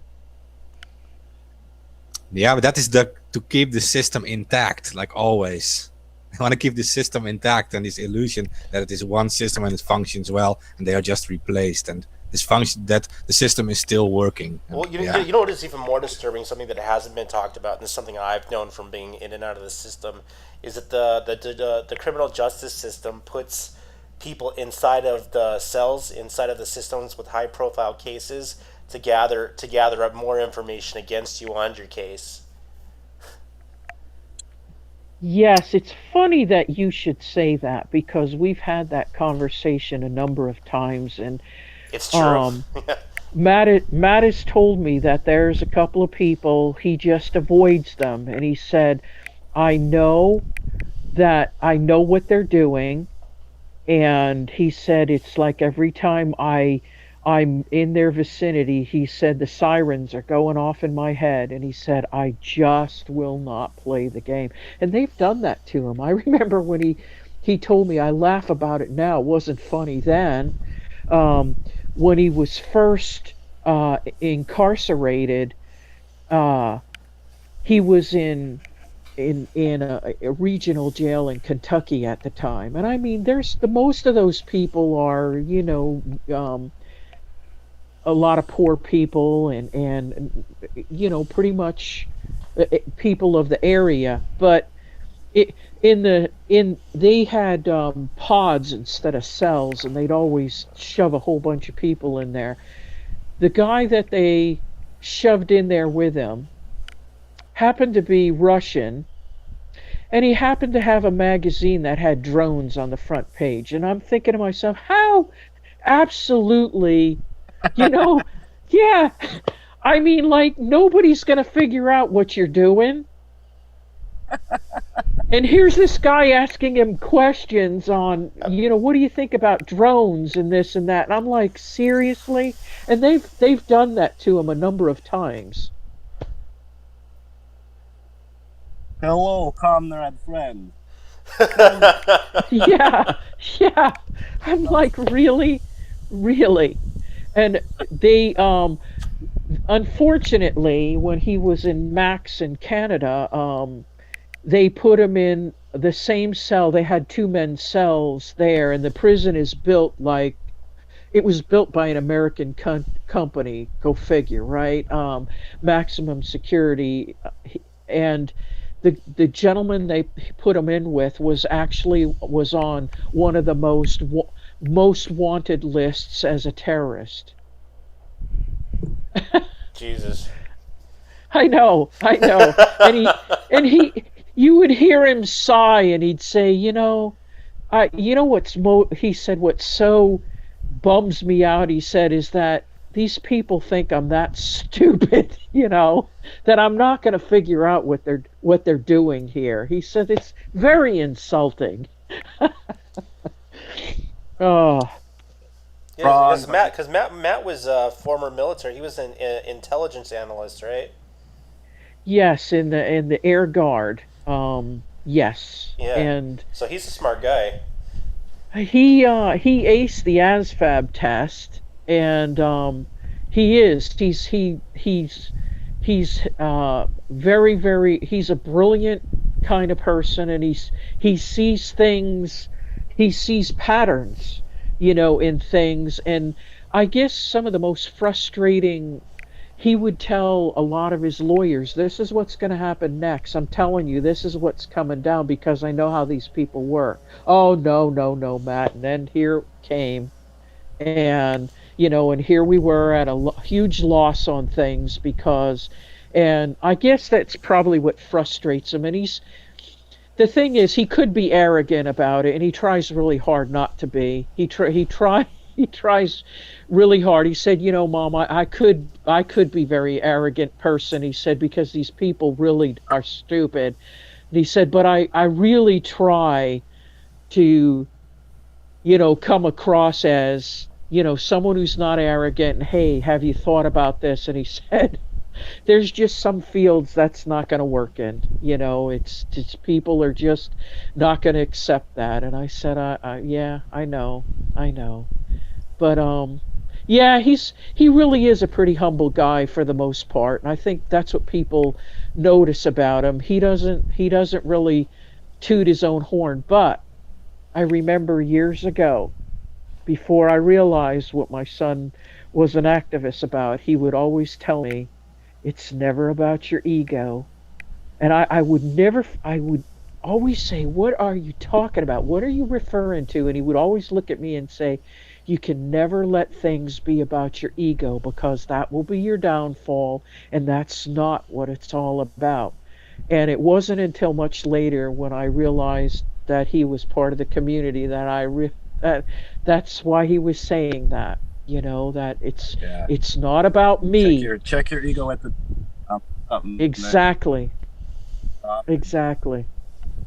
Yeah, but that is to keep the system intact, like always. I want to keep the system intact and this illusion that it is one system and it functions well, and they are just replaced, and this function that the system is still working. Well, Yeah. you know what is even more disturbing? Something that hasn't been talked about, and it's something I've known from being in and out of the system, is that the criminal justice system puts people inside of the cells, inside of the systems with high profile cases to gather up more information against you on your case. Yes, it's funny that you should say that because we've had that conversation a number of times, and It's true. um, Matt has told me that there's a couple of people he just avoids them, and he said, "I know I know what they're doing," and he said it's like every time I'm in their vicinity, he said the sirens are going off in my head, and he said I just will not play the game. And they've done that to him. I remember when he told me, I laugh about it now, it wasn't funny then. Um, when he was first incarcerated, uh, he was in a regional jail in Kentucky at the time. And I mean, there's the most of those people are, a lot of poor people and pretty much people of the area. But they had pods instead of cells, and they'd always shove a whole bunch of people in there. The guy that they shoved in there with him happened to be Russian, and he happened to have a magazine that had drones on the front page. And I'm thinking to myself, how absolutely, you know, yeah. I mean, like, nobody's going to figure out what you're doing. And here's this guy asking him questions on, what do you think about drones and this and that? And I'm like, seriously? And they've done that to him a number of times. Hello, comrade friend. Yeah, yeah. I'm like, really? Really? And they, unfortunately, when he was in Max in Canada, they put him in the same cell. They had two men's cells there, and the prison is built like, it was built by an American company. Go figure, right? Maximum security, and the gentleman they put him in with was on one of the most wanted lists as a terrorist. Jesus. I know, and you would hear him sigh, and he'd say, you know he said what so bums me out, he said, is that these people think I'm that stupid, that I'm not going to figure out what they're doing here. He said it's very insulting. Oh, Yeah, Wrong. because Matt was former military. He was an intelligence analyst, right? yes, in the Air Guard. Yes, Yeah. and So he's a smart guy. he aced the ASVAB test, and he's very, he's a brilliant kind of person, and he sees things, he sees patterns, in things. And I guess some of the most frustrating, he would tell a lot of his lawyers, this is what's going to happen next. I'm telling you, this is what's coming down, because I know how these people work. Oh, no, no, no, Matt. And then here it came. And here we were at a huge loss on things, and I guess that's probably what frustrates him. And the thing is, he could be arrogant about it, and he tries really hard not to be. He tries really hard. He said, Mom, I could be very arrogant person. He said, because these people really are stupid. And he said, but I really try to, come across as, someone who's not arrogant. And, hey, have you thought about this? And he said, there's just some fields that's not going to work in. It's just, people are just not going to accept that. And I said, yeah, I know. But yeah, he really is a pretty humble guy for the most part, and I think that's what people notice about him. He doesn't really toot his own horn. But I remember years ago, before I realized what my son was an activist about, he would always tell me, it's never about your ego. And I would always say, what are you talking about? What are you referring to? And he would always look at me and say, you can never let things be about your ego, because that will be your downfall, and that's not what it's all about. And it wasn't until much later, when I realized that he was part of the community, that that's why he was saying that. That Yeah. it's not about me. Check your ego at the something. Exactly. Uh, Exactly.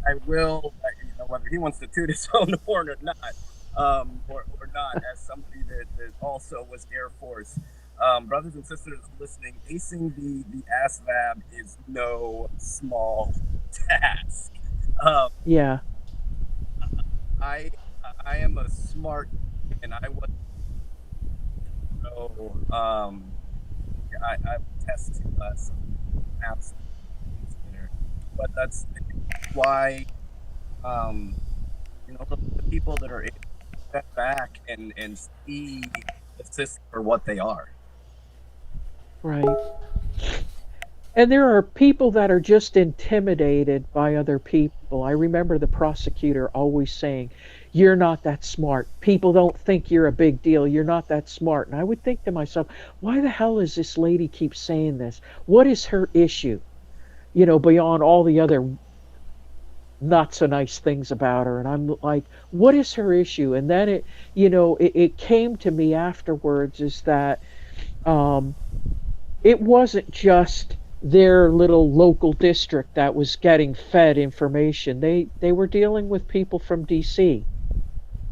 I will, whether he wants to toot his own horn or not, or not, as somebody that also was Air Force. Brothers and sisters listening, acing the ASVAB is no small task. Um, Yeah. I I am a smart, and I was so I test some absolute things there, but that's why the people that are able to step back and see the system for what they are. Right. And there are people that are just intimidated by other people. I remember the prosecutor always saying, you're not that smart. People don't think you're a big deal. You're not that smart. And I would think to myself, why the hell does this lady keep saying this? What is her issue? Beyond all the other not so nice things about her. And I'm like, what is her issue? And then it came to me afterwards, is that it wasn't just their little local district that was getting fed information. They were dealing with people from DC,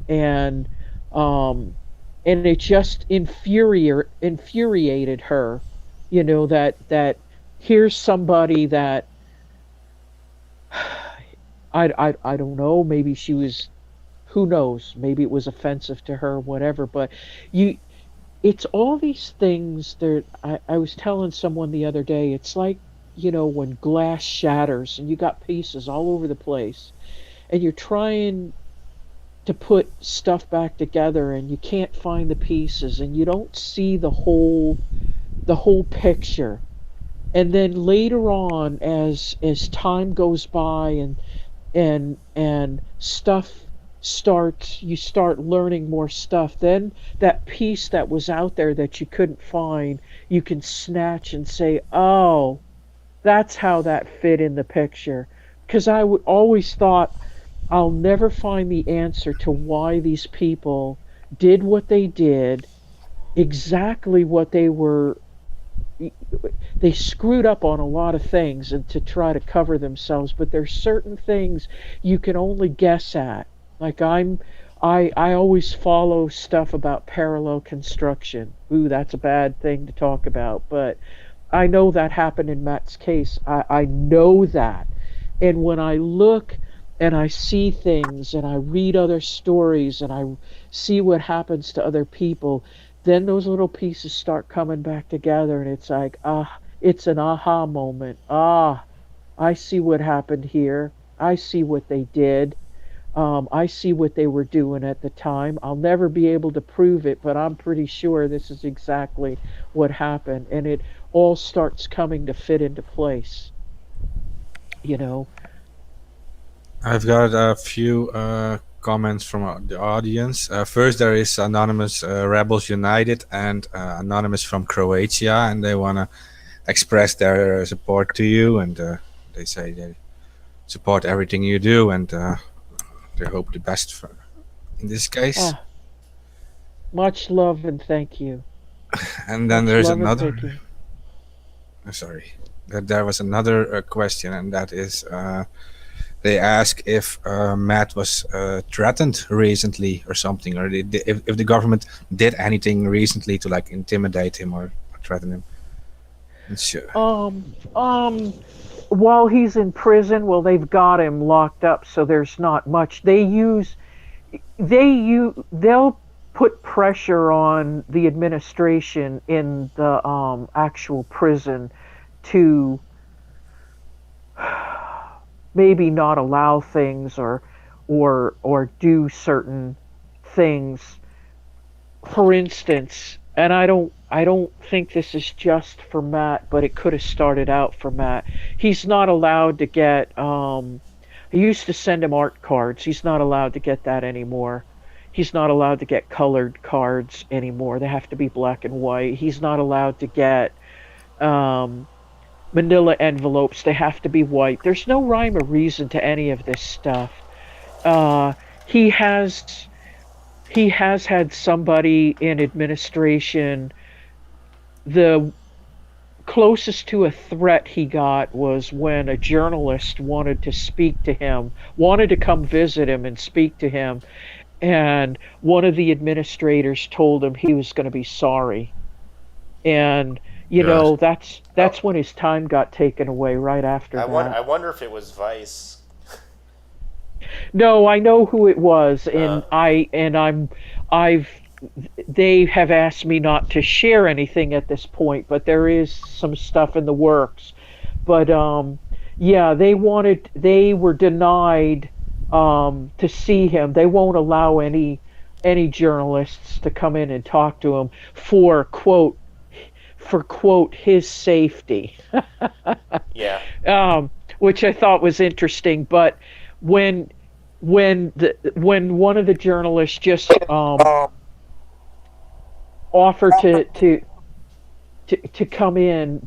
and it just infuriated her, that here's somebody that I don't know, maybe she was, who knows, maybe it was offensive to her, whatever. But it's all these things that I was telling someone the other day. It's like, when glass shatters and you got pieces all over the place, and you're trying to put stuff back together, and you can't find the pieces, and you don't see the whole picture. And then later on, as time goes by, and stuff starts, you start learning more stuff, then that piece that was out there that you couldn't find, you can snatch and say, oh, that's how that fit in the picture. Because I would always thought, I'll never find the answer to why these people did what they did, exactly what they screwed up on a lot of things and to try to cover themselves, but there's certain things you can only guess at. Like I always follow stuff about parallel construction. Ooh, that's a bad thing to talk about, but I know that happened in Matt's case. I know that. And when I look and I see things and I read other stories and I see what happens to other people, then those little pieces start coming back together, and it's like, it's an aha moment. I see what happened here. I see what they did. I see what they were doing at the time. I'll never be able to prove it, but I'm pretty sure this is exactly what happened. And it all starts coming to fit into place, you know? I've got a few comments from the audience. First, there is Anonymous Rebels United and Anonymous from Croatia, and they want to express their support to you, and they say they support everything you do, and they hope the best for, in this case. Much love and thank you. And then Much there's love and another. thank you. Sorry, there was another question, and that is. They ask if Matt was threatened recently or something, or if the government did anything recently to like intimidate him or threaten him. While he's in prison, well, they've got him locked up, so there's not much. They'll put pressure on the administration in the actual prison to maybe not allow things or do certain things. For instance, and I don't think this is just for Matt, but it could have started out for Matt. He's not allowed to get I used to send him art cards. He's not allowed to get that anymore. He's not allowed to get colored cards anymore. They have to be black and white. He's not allowed to get manila envelopes. They have to be white. There's no rhyme or reason to any of this stuff. He has had somebody in administration. The closest to a threat he got was when a journalist wanted to speak to him, wanted to come visit him and speak to him, and one of the administrators told him he was going to be sorry. And you know, that's when his time got taken away right after that. I wonder if it was Vice. No, I know who it was, and they have asked me not to share anything at this point, but there is some stuff in the works. But yeah, they were denied to see him. They won't allow any journalists to come in and talk to him for quote his safety. Yeah. Which I thought was interesting. But when one of the journalists just offered to come in,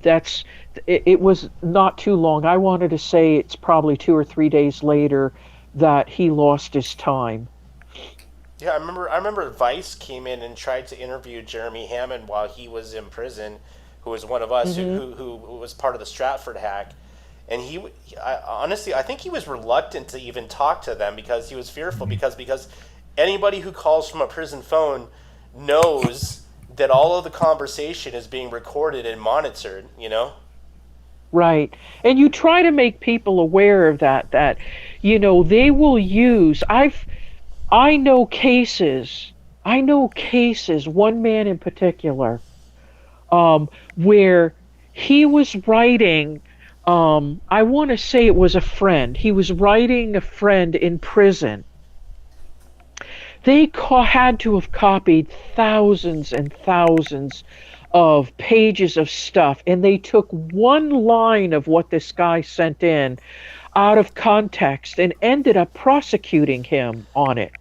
it was not too long. I wanted to say it's probably 2 or 3 days later that he lost his time. Yeah, I remember Vice came in and tried to interview Jeremy Hammond while he was in prison, who was one of us, who was part of the Stratford hack. And honestly, I think he was reluctant to even talk to them because he was fearful, because anybody who calls from a prison phone knows that all of the conversation is being recorded and monitored, you know? Right. And you try to make people aware of that, you know, they will use, I know cases, one man in particular, where he was writing, I want to say it was a friend. He was writing a friend in prison. They had to have copied thousands and thousands of pages of stuff, and they took one line of what this guy sent in out of context and ended up prosecuting him on it.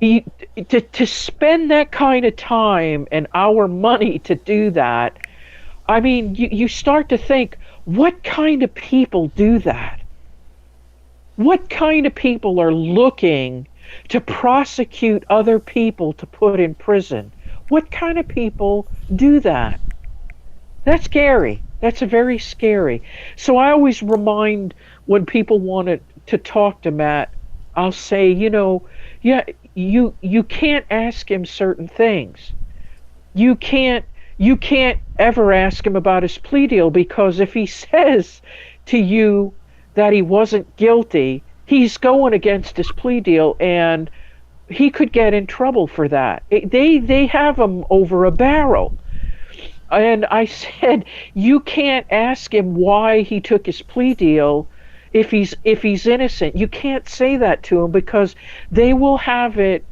He, to spend that kind of time and our money to do that, I mean, you start to think, what kind of people do that? What kind of people are looking to prosecute other people to put in prison? What kind of people do that? That's scary. That's very scary. So I always remind when people want to talk to Matt, I'll say, yeah, you can't ask him certain things. You can't ever ask him about his plea deal, because if he says to you that he wasn't guilty, he's going against his plea deal, and he could get in trouble for that. They have him over a barrel. And I said, you can't ask him why he took his plea deal if he's innocent. You can't say that to him, because they will have it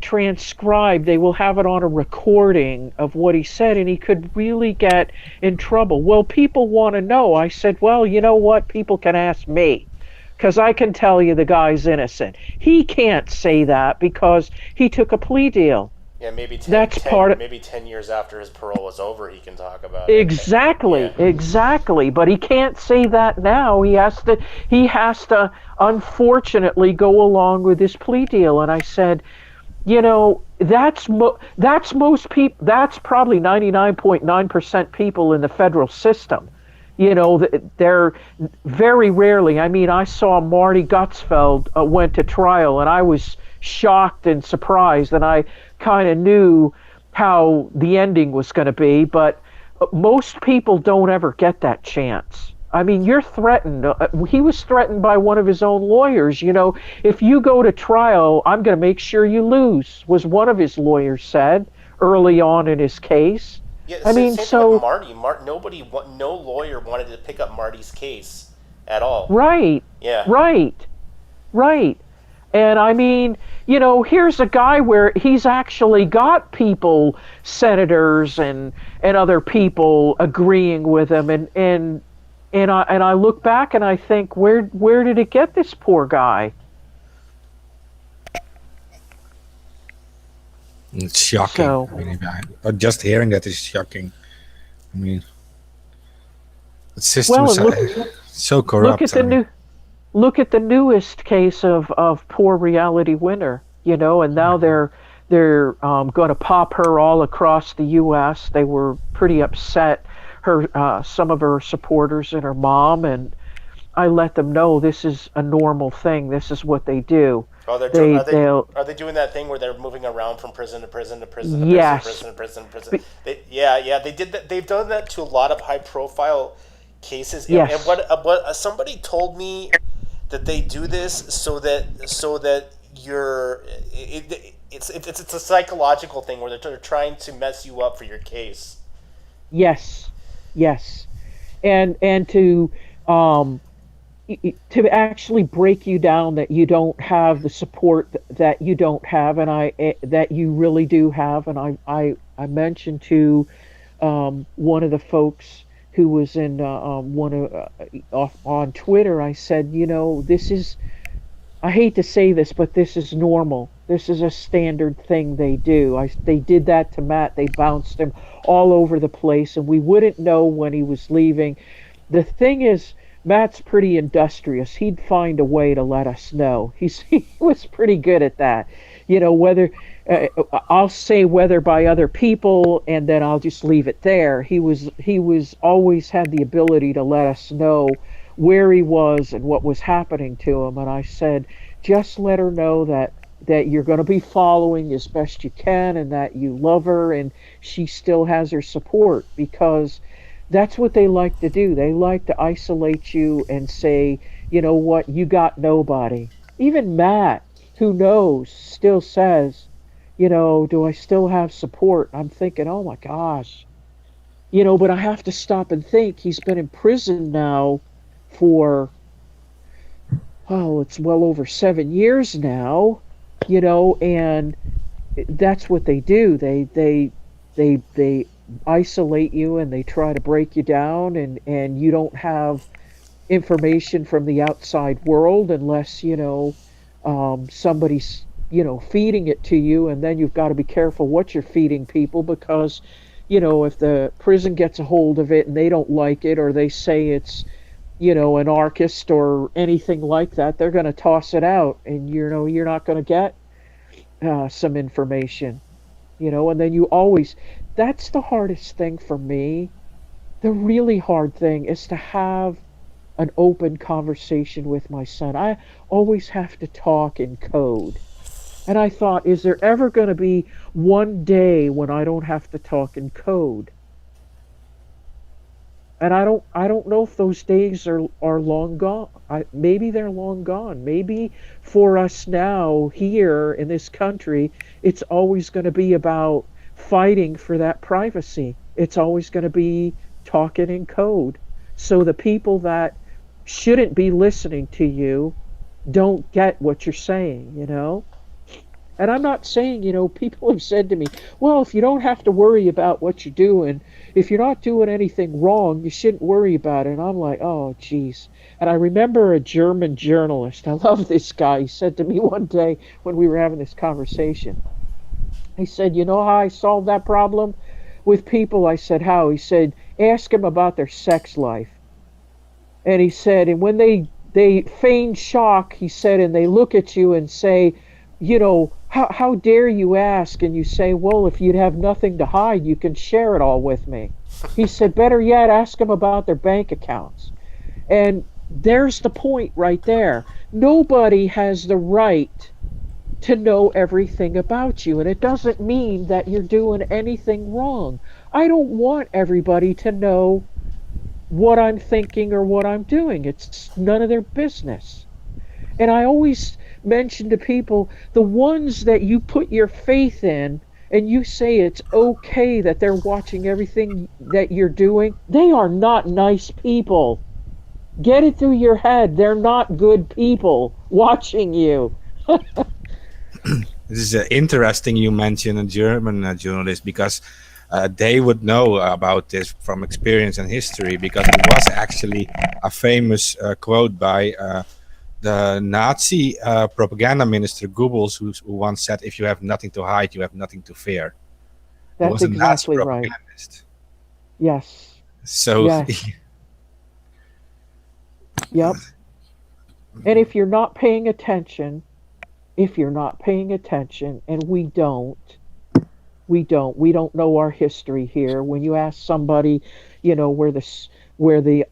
transcribed. They will have it on a recording of what he said, and he could really get in trouble. Well, people want to know. I said, well, you know what? People can ask me, because I can tell you the guy's innocent. He can't say that because he took a plea deal. Yeah, maybe 10 years after his parole was over, he can talk about it. Exactly. But he can't say that now. He has to unfortunately go along with his plea deal. And I said, that's most people. That's probably 99.9% people in the federal system. They're very rarely. I mean, I saw Marty Gutzfeld went to trial, and I was shocked and surprised, and I kind of knew how the ending was going to be, but most people don't ever get that chance. I mean, you're threatened. He was threatened by one of his own lawyers. If you go to trial, I'm going to make sure you lose, was one of his lawyers said early on in his case. Yeah, I mean, so Marty, no lawyer wanted to pick up Marty's case at all. Right. Yeah. Right. And I mean, here's a guy where he's actually got people, senators and other people agreeing with him, and I look back and I think, where did it get this poor guy? It's shocking. So, Just hearing that is shocking. I mean, the system is so corrupt. Look at the newest case of poor reality winner, and now they're going to pop her all across the U.S. They were pretty upset, some of her supporters and her mom, and I let them know this is a normal thing. This is what they do. Oh, are they doing that thing where they're moving around from prison to prison to prison to prison to prison to prison? They did that. They've done that to a lot of high-profile cases. Yes. And what somebody told me that they do this so that it's a psychological thing where they're trying to mess you up for your case. Yes, and to actually break you down, that you don't have the support that you don't have, and that you really do have. And I mentioned to one of the folks who was in on Twitter, I said, this is, I hate to say this, but this is normal. This is a standard thing they do. They did that to Matt. They bounced him all over the place, and we wouldn't know when he was leaving. The thing is, Matt's pretty industrious. He'd find a way to let us know. He was pretty good at that. Whether I'll say whether by other people, and then I'll just leave it there. He was always had the ability to let us know where he was and what was happening to him. And I said, just let her know that you're going to be following as best you can, and that you love her, and she still has her support, because that's what they like to do. They like to isolate you and say, you know what, you got nobody. Even Matt, who knows, still says, do I still have support? I'm thinking, oh my gosh. But I have to stop and think, he's been in prison now for, it's well over 7 years now. and that's what they do. They isolate you and they try to break you down, and you don't have information from the outside world unless somebody's feeding it to you, and then you've got to be careful what you're feeding people, because if the prison gets a hold of it and they don't like it, or they say it's anarchist or anything like that, they're going to toss it out, and you're not going to get some information. And then you always, that's the hardest thing for me. The really hard thing is to have an open conversation with my son. I always have to talk in code. And I thought, is there ever going to be one day when I don't have to talk in code? And I don't know if those days are long gone. Maybe they're long gone. Maybe for us now here in this country, it's always going to be about fighting for that privacy. It's always going to be talking in code. So the people that shouldn't be listening to you don't get what you're saying. And I'm not saying, people have said to me, well, if you don't have to worry about what you're doing, if you're not doing anything wrong, you shouldn't worry about it. And I'm like, oh, geez. And I remember a German journalist, I love this guy, he said to me one day when we were having this conversation, he said, you know how I solved that problem with people? I said, how? He said, ask them about their sex life. And he said, and when they feign shock, he said, and they look at you and say, how dare you ask? And you say, well, if you'd have nothing to hide, you can share it all with me. He said, better yet, ask them about their bank accounts. And there's the point right there. Nobody has the right to know everything about you. And it doesn't mean that you're doing anything wrong. I don't want everybody to know what I'm thinking or what I'm doing. It's none of their business. And I always mention to people, the ones that you put your faith in and you say it's okay that they're watching everything that you're doing, they are not nice people. Get it through your head. They're not good people watching you. This is interesting you mention a German journalist, because they would know about this from experience and history, because it was actually a famous quote by the Nazi propaganda minister Goebbels, who once said, if you have nothing to hide, you have nothing to fear. That's was a exactly Nazi right. propagandist. Yes. So Yes. Yep. And if you're not paying attention, and we don't know our history here. When you ask somebody, where the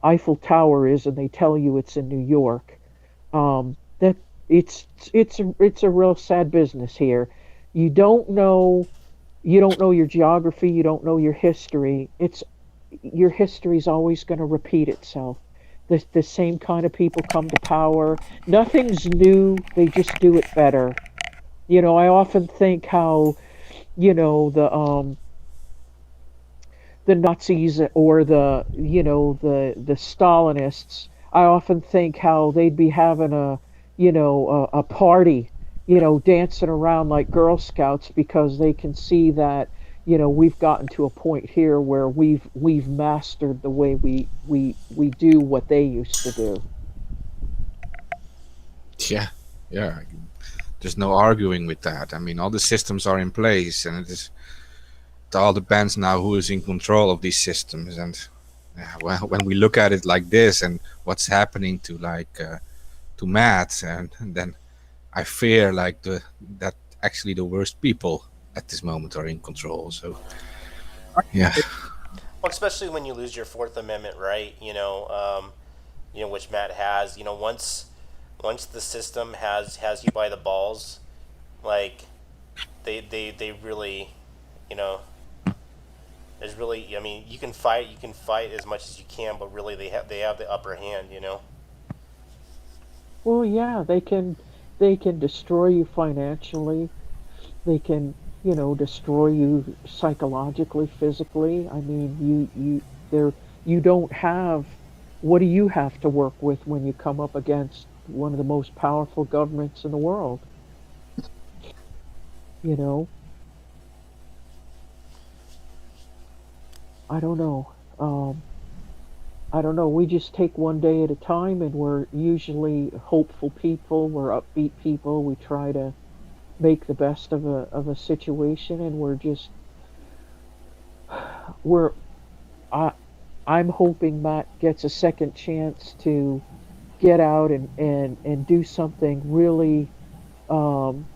Eiffel Tower is, and they tell you it's in New York, that it's a real sad business here. You don't know your geography, you don't know your history. Your history's always going to repeat itself. The same kind of people come to power. Nothing's new, they just do it better. I often think how, the Nazis, or the Stalinists, I often think how they'd be having a party, dancing around like Girl Scouts, because they can see that we've gotten to a point here where we've mastered the way we do what they used to do. yeah, yeah. There's no arguing with that. I mean, all the systems are in place, and it all depends now who is in control of these systems. And when we look at it like this, and what's happening to to Matt, and then I fear that actually the worst people at this moment are in control. So yeah. Well, especially when you lose your Fourth Amendment right, which Matt has. Once the system has you by the balls, like they really, there's really, I mean, you can fight as much as you can, but really they have the upper hand. Well, yeah, they can destroy you financially. They can, destroy you psychologically, physically. I mean, you don't have, what do you have to work with when you come up against one of the most powerful governments in the world? You know, I don't know. I don't know. We just take one day at a time, and we're usually hopeful people. We're upbeat people. We try to make the best of a situation, and we're I I'm hoping Matt gets a second chance to get out and do something really um,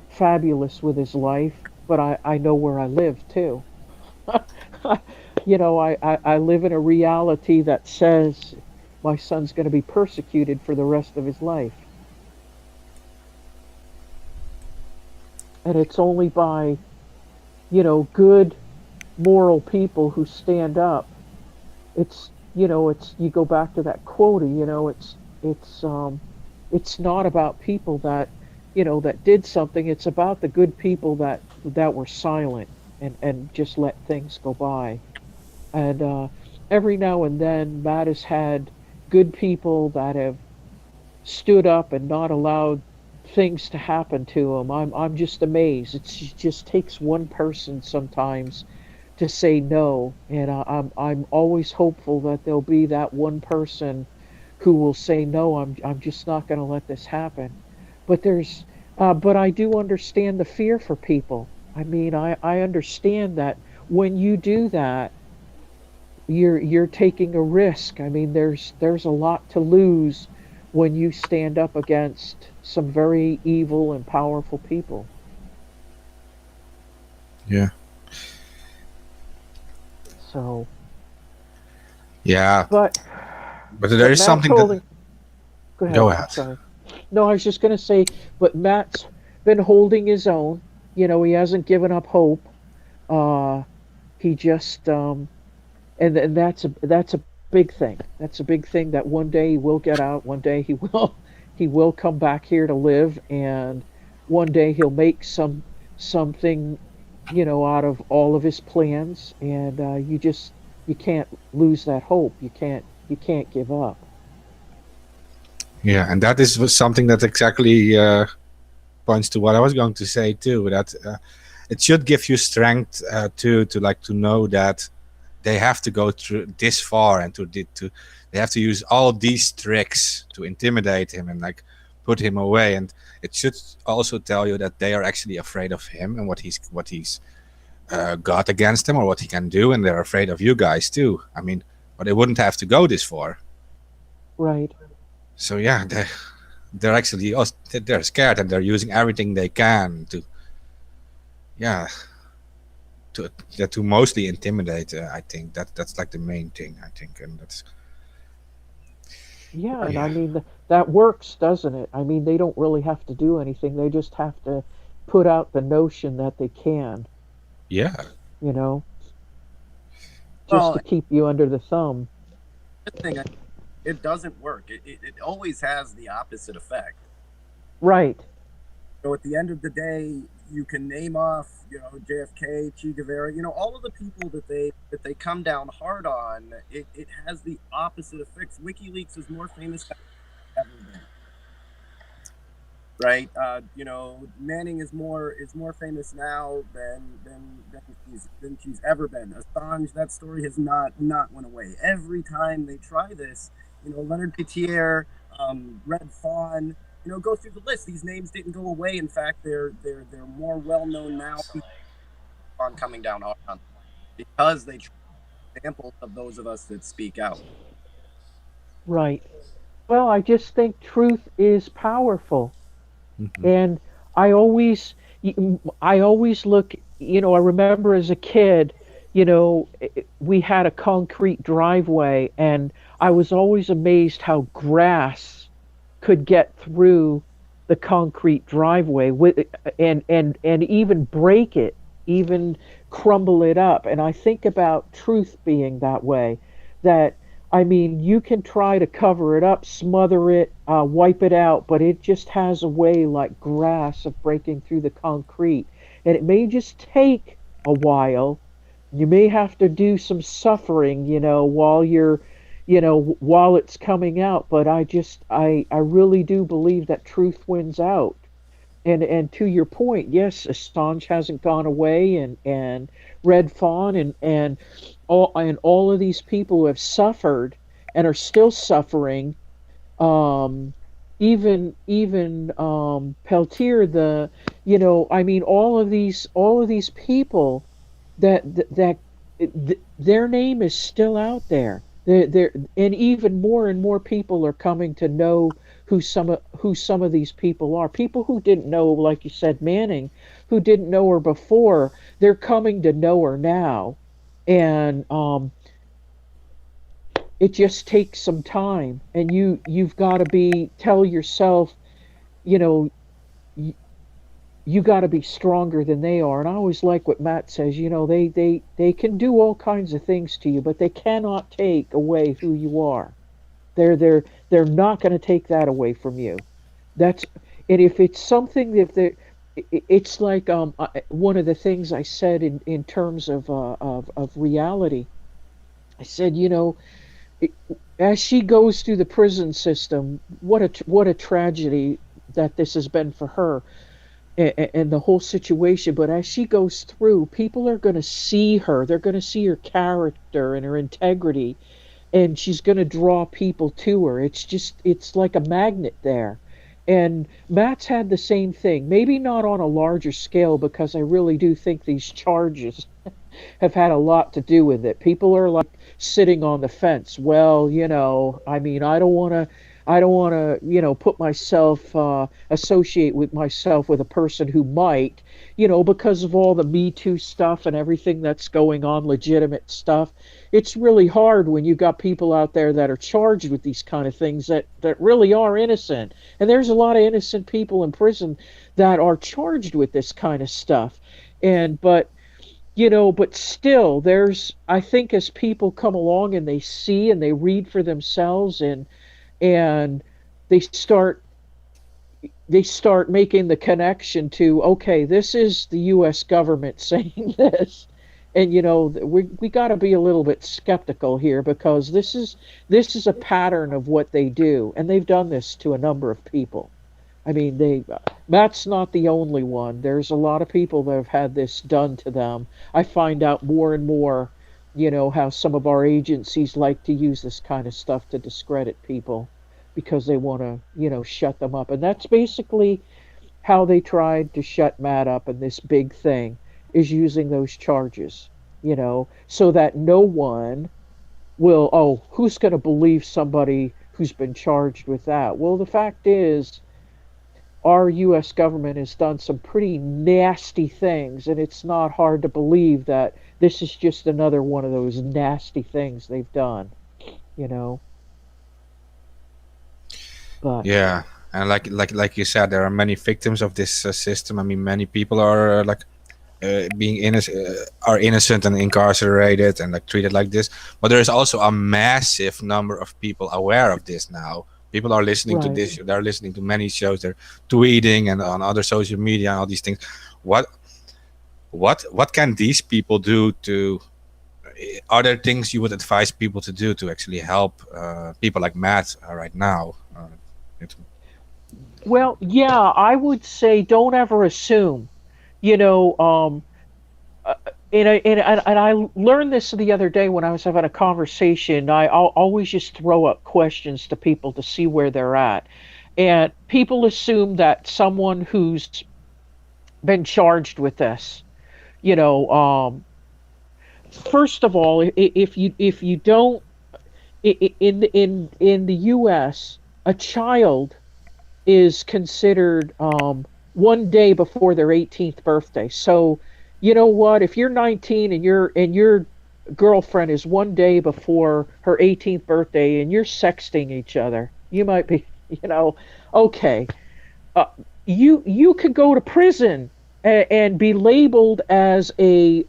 fabulous with his life. But I know where I live too. I live in a reality that says my son's going to be persecuted for the rest of his life. And it's only by, good moral people who stand up. It's you go back to that quota, it's not about people that did something. It's about the good people that were silent and just let things go by. And every now and then, Matt has had good people that have stood up and not allowed things to happen to him. I'm just amazed. It just takes one person sometimes to say no, and I'm always hopeful that there'll be that one person who will say no. I'm just not going to let this happen. But but I do understand the fear for people. I mean, I understand that when you do that, you're taking a risk. I mean, there's a lot to lose when you stand up against some very evil and powerful people. Yeah. So, Yeah. but But there but is Matt's something that. holding. Go ahead. Go I'm ahead. sorry. No, I was just going to say, but Matt's been holding his own. He hasn't given up hope. Uh, he just and that's a big thing. That's a big thing that one day he will get out. One day he will he will come back here to live, and one day he'll make something out of all of his plans. And you can't lose that hope. You can't give up. Yeah, and that is something that exactly points to what I was going to say too. That it should give you strength to know that they have to go through this far and to they have to use all these tricks to intimidate him and like put him away. And it should also tell you that they are actually afraid of him and what he's got against him or what he can do, and they're afraid of you guys too. I mean, but they wouldn't have to go this far. Right. So yeah, they're actually they're scared and they're using everything they can to yeah to mostly intimidate. I think that's like the main thing. I think, and that's Yeah, and I yeah, mean that works, doesn't it? I mean, they don't really have to do anything. They just have to put out the notion that they can, yeah, you know, just Well, to keep you under the thumb. the thing, it doesn't work. It always has the opposite effect. Right. So at the end of the day, you can name off, JFK, Che Guevara, all of the people that they come down hard on. It has the opposite effects. WikiLeaks is more famous than it's ever been, right? Manning is more famous now than she's ever been. Assange, that story has not went away. Every time they try this, Leonard Petier, Red Fawn, go through the list. These names didn't go away. In fact, they're more well known now. People on coming down hard on them because they try examples of those of us that speak out. Right. Well, I just think truth is powerful. hmm And I always I always look, I remember as a kid, we had a concrete driveway, and I was always amazed how grass could get through the concrete driveway and even break it, even crumble it up. And I think about truth being that way, that I mean, you can try to cover it up, smother it, wipe it out, but it just has a way like grass of breaking through the concrete. And it may just take a while. You may have to do some suffering, while it's coming out. But I really do believe that truth wins out. And to your point, yes, Assange hasn't gone away, and Red Fawn, and all of these people who have suffered and are still suffering. um even Peltier, I mean, all of these people that their name is still out there. And even more people are coming to know who some of these people are. People who didn't know, like you said, Manning, who didn't know her before, they're coming to know her now. And it just takes some time, and you've got to be tell yourself, you know you, you got to be stronger than they are. And I always like what Matt says. They can do all kinds of things to you, but they cannot take away who you are. They're not going to take that away from you. That's And if it's something that they it's like, one of the things I said in terms of reality. I said, as she goes through the prison system, what a tragedy that this has been for her, and the whole situation. But as she goes through, people are going to see her. They're going to see her character and her integrity, and she's going to draw people to her. It's like a magnet there. And Matt's had the same thing, maybe not on a larger scale, because I really do think these charges have had a lot to do with it. People are like sitting on the fence. Well, I mean, I don't want to, put myself, associate with myself with a person who might, because of all the Me Too stuff and everything that's going on, legitimate stuff. It's really hard when you got people out there that are charged with these kind of things that really are innocent. And there's a lot of innocent people in prison that are charged with this kind of stuff. But still, I think, as people come along and they see and they read for themselves, and they start they start making the connection to, okay, this is the US government saying this. And we got to be a little bit skeptical here, because this is a pattern of what they do, and they've done this to a number of people. I mean, Matt's not the only one. There's a lot of people that have had this done to them. I find out more and more, how some of our agencies like to use this kind of stuff to discredit people, because they want to, shut them up. And that's basically how they tried to shut Matt up in this big thing, is using those charges, so that no one will, oh, who's going to believe somebody who's been charged with that? Well, the fact is, our US government has done some pretty nasty things, and it's not hard to believe that this is just another one of those nasty things they've done, you know. But Yeah, and like you said, there are many victims of this system. I mean, many people are being innocent, are innocent and incarcerated and like treated like this. But there is also a massive number of people aware of this now. People are listening to right. this. They're listening to many shows. They're tweeting and on other social media and all these things. What what can these people do to? Are there things you would advise people to do to actually help people like Matt right now? It- Well, yeah, I would say don't ever assume. You know, uh, and I learned this the other day when I was having a conversation. I'll always just throw up questions to people to see where they're at. And people assume that someone who's been charged with this, you know, first of all, if you don't, in the U.S., a child is considered, one day before their 18th birthday. So, you know what? If you're 19 and your girlfriend is one day before her 18th birthday and you're sexting each other, you might be, you know, okay. Uh, you could go to prison and be labeled as a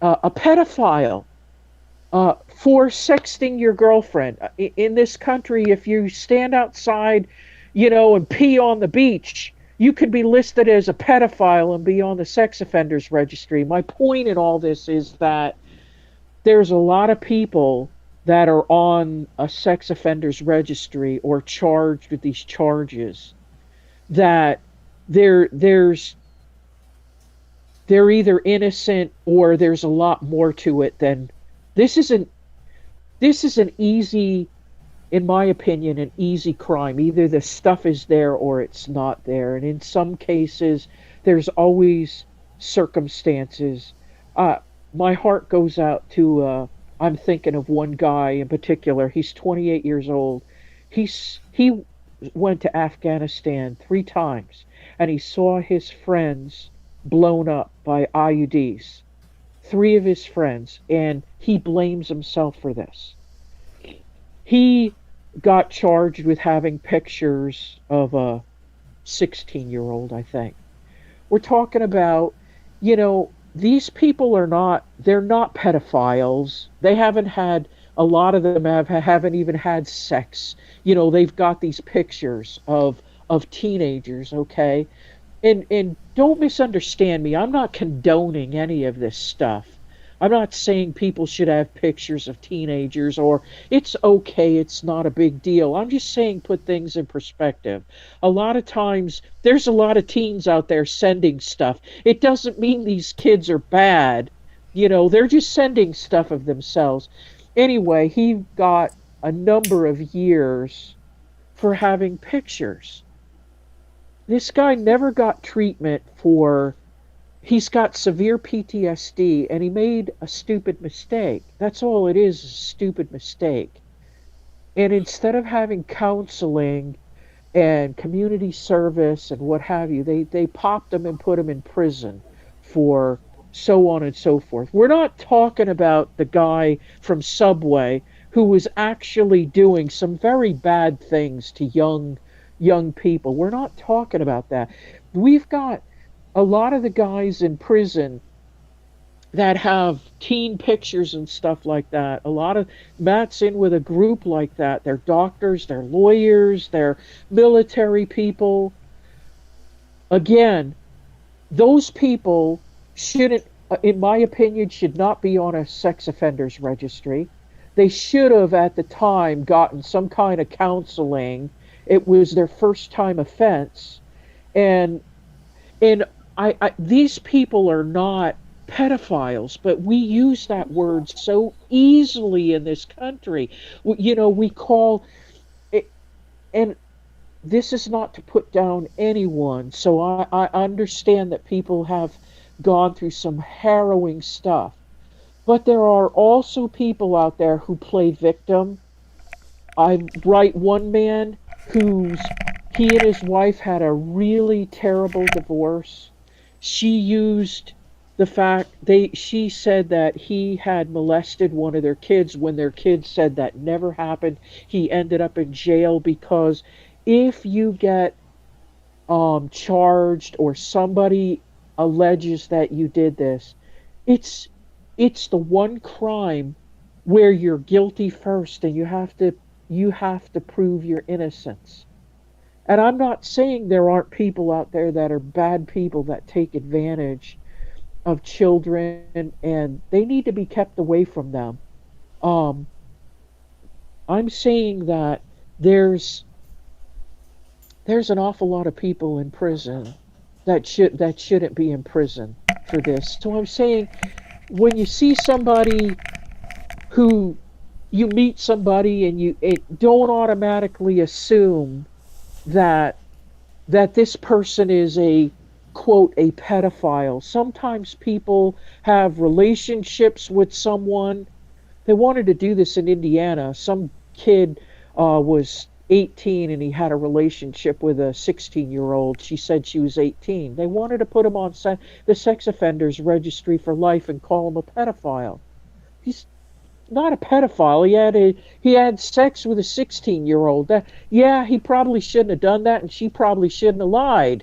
pedophile, for sexting your girlfriend. In this country, if you stand outside, and pee on the beach, you could be listed as a pedophile and be on the sex offenders registry. My point in all this is that there's a lot of people that are on a sex offenders registry or charged with these charges that there's they're either innocent or there's a lot more to it than this isn't this is an easy, in my opinion, an easy crime. Either the stuff is there or it's not there. And in some cases, there's always circumstances. Uh, my heart goes out to, I'm thinking of one guy in particular. He's 28 years old. He went to Afghanistan 3 times and he saw his friends blown up by IUDs. 3 of his friends, and he blames himself for this. He got charged with having pictures of a 16-year-old, I think. We're talking about, these people they're not pedophiles. They haven't had, a lot of them haven't even had sex. They've got these pictures of teenagers, okay? And don't misunderstand me. I'm not condoning any of this stuff. I'm not saying people should have pictures of teenagers or it's okay, it's not a big deal. I'm just saying put things in perspective. A lot of times there's a lot of teens out there sending stuff. It doesn't mean these kids are bad. They're just sending stuff of themselves. Anyway, he got a number of years for having pictures. This guy never got treatment for, he's got severe PTSD and he made a stupid mistake. That's all it is a stupid mistake. And instead of having counseling and community service and what have you, they popped him and put him in prison for so on and so forth. We're not talking about the guy from Subway who was actually doing some very bad things to young people. We're not talking about that. We've got a lot of the guys in prison that have teen pictures and stuff like that. A lot of Matt's in with a group like that. They're doctors, they're lawyers, they're military people. Again, those people shouldn't, in my opinion, should not be on a sex offenders registry. They should have at the time gotten some kind of counseling. It was their first time offense. And these people are not pedophiles, but we use that word so easily in this country. We call it, and this is not to put down anyone. So I understand that people have gone through some harrowing stuff. But there are also people out there who play victim. I write one man he and his wife had a really terrible divorce. She used the fact she said that he had molested one of their kids when their kids said that never happened. He ended up in jail because if you get charged or somebody alleges that you did this, it's the one crime where you're guilty first and you have to prove your innocence. And I'm not saying there aren't people out there that are bad people that take advantage of children and they need to be kept away from them. I'm saying that there's an awful lot of people in prison that shouldn't be in prison for this. So I'm saying when you see somebody who you meet somebody and don't automatically assume that this person is a quote a pedophile. Sometimes people have relationships with someone. They wanted to do this in Indiana. Some kid was 18 and he had a relationship with a 16-year-old. She said she was 18. They wanted to put him on the sex offenders registry for life and call him a pedophile. He's not a pedophile. He had sex with a 16-year-old. Yeah, he probably shouldn't have done that and she probably shouldn't have lied.